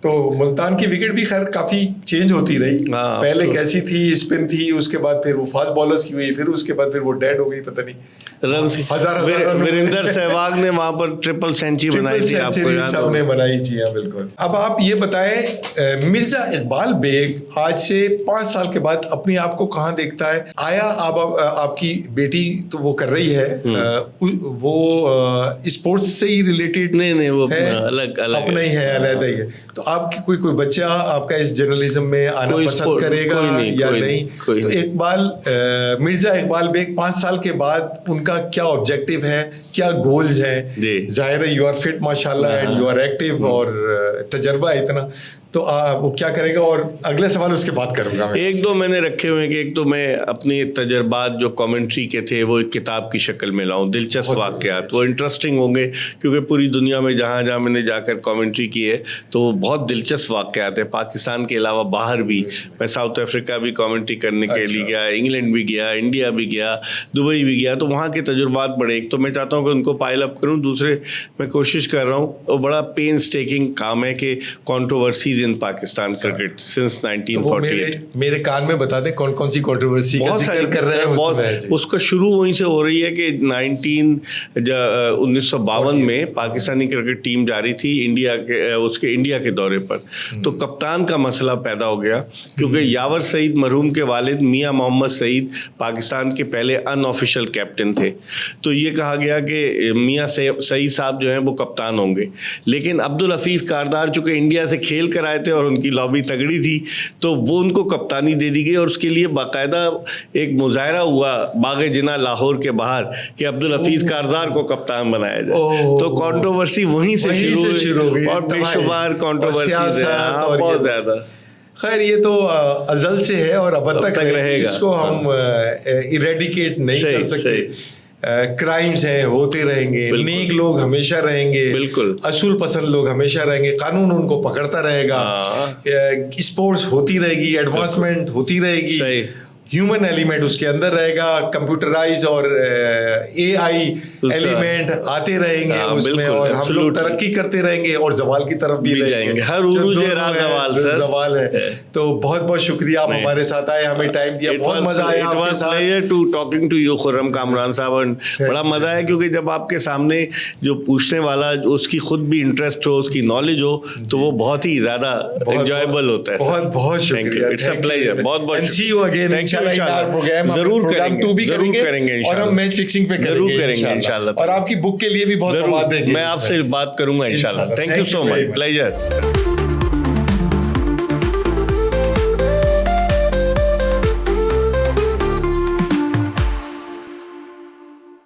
तो मुल्तान की विकेट भी खैर काफी चेंज होती रही। पहले कैसी थी, स्पिन थी, उसके बाद फिर वो फास्ट बॉलर्स की हुई, फिर उसके बाद फिर वो डेड हो गई, पता नहीं हजार वीरेंद्र सहवाग ने वहां पर ट्रिपल सेंचुरी बनाई थी, आपको याद सब ने बनाई थी। हाँ बिल्कुल। अब आप ये बताएं, मिर्जा इकबाल बेग आज से 5 साल के बाद अपने आप को कहाँ देखता है? आया आपकी बेटी तो वो कर रही है, वो स्पोर्ट्स से ही रिलेटेड नहीं वो अलग अपना ही है, अलग ही है। तो आपकी कोई बच्चा आपका इस जर्नलिज्म में आना पसंद करेगा या नहीं? तो इकबाल मिर्जा इकबाल बेग 5 साल के बाद उनका क्या ऑब्जेक्टिव है, क्या गोल्स हैं? जाहिर है यू आर फिट माशाल्लाह एंड यू आर एक्टिव, और तजर्बा है इतना, तो वो क्या करेगा, और अगले सवाल उसके बाद करूंगा मैं। एक दो मैंने रखे हुए हैं कि एक तो मैं अपने तजर्बात जो कमेंट्री के थे वो एक किताब की शक्ल में लाऊं, दिलचस्प वाक़यात, वो इंटरेस्टिंग होंगे क्योंकि पूरी दुनिया में जहाँ जहाँ मैंने जाकर कमेंट्री की है तो वो बहुत दिलचस्प वाक़यात है। पाकिस्तान के अलावा बाहर भी, मैं साउथ अफ्रीका भी कमेंट्री करने के लिए गया, इंग्लैंड भी गया, इंडिया भी गया, दुबई भी गया, तो वहाँ के तजुर्बात बड़े, एक तो मैं चाहता हूँ कि उनको पाइल अप करूँ, दूसरे मैं कोशिश कर रहा हूँ, और बड़ा पेन्स टेकिंग काम है कि कंट्रोवर्सीज इन पाकिस्तान क्रिकेट सिंस 1948। मेरे कान में बता दें कौन कौन सी कंट्रोवर्सी का जिक्र कर रहे हैं उसमें। उसका शुरू वहीं से हो रही है कि 1952 में पाकिस्तानी क्रिकेट टीम जा रही थी इंडिया के दौरे पर, तो कप्तान का मसला पैदा हो गया क्योंकि यावर सईद मरहूम के वालिद मियां मोहम्मद सईद पाकिस्तान के पहले अनऑफिशियल कैप्टन थे। तो ये कहा गया कि मियां सईद साहब जो हैं वो कप्तान होंगे, लेकिन अब्दुल हफीज़ कारदार चूँकि इंडिया से खेल कर आए थे और उनकी लॉबी तगड़ी थी तो वो उनको कप्तानी दे दी गई, और उसके लिए बाकायदा एक मुजाहरा हुआ बाग़ जिना लाहौर के बाहर कि अब्दुल हफीज़ कारदार को कप्तान बनाया जाए। तो कंट्रोवर्सी वहीं से शुरू हुई और बेशुमार कंट्रोवर्सी बहुत ज़्यादा। खैर ये तो अजल से है और अब तक रहेगा, इसको हम इरेडिकेट नहीं कर सकते। क्राइम्स हैं, होते रहेंगे, नेक लोग हमेशा रहेंगे, बिल्कुल असूल पसंद लोग हमेशा रहेंगे, कानून उनको पकड़ता रहेगा, स्पोर्ट्स होती रहेगी, एडवांसमेंट होती रहेगी, ह्यूमन एलिमेंट उसके अंदर रहेगा, कंप्यूटराइज और एआई एलिमेंट आते रहेंगे उसमें, और हम लोग तरक्की करते रहेंगे और जवाल की तरफ भी रहेंगे। हर जवाल है। तो बहुत बहुत शुक्रिया, आप हमारे साथ आए, हमें टाइम दिया, बहुत मजा आया आपके साथ talking to you Khurram Kamran sahab. बड़ा मजा आया क्योंकि जब आपके सामने जो पूछने वाला उसकी खुद भी इंटरेस्ट हो, उसकी नॉलेज हो, तो वो बहुत ही ज्यादा एंजॉयबल होता है। बहुत बहुत शुक्रिया, इट्स अ प्लेजर, बहुत बहुत सी यू अगेन। जरूर करेंगे और हम मैच फिक्सिंग पे करेंगे इंशाल्लाह, और आपकी बुक के लिए भी बहुत धन्यवाद देंगे। मैं आपसे बात करूंगा इंशाल्लाह। Thank you so much, pleasure.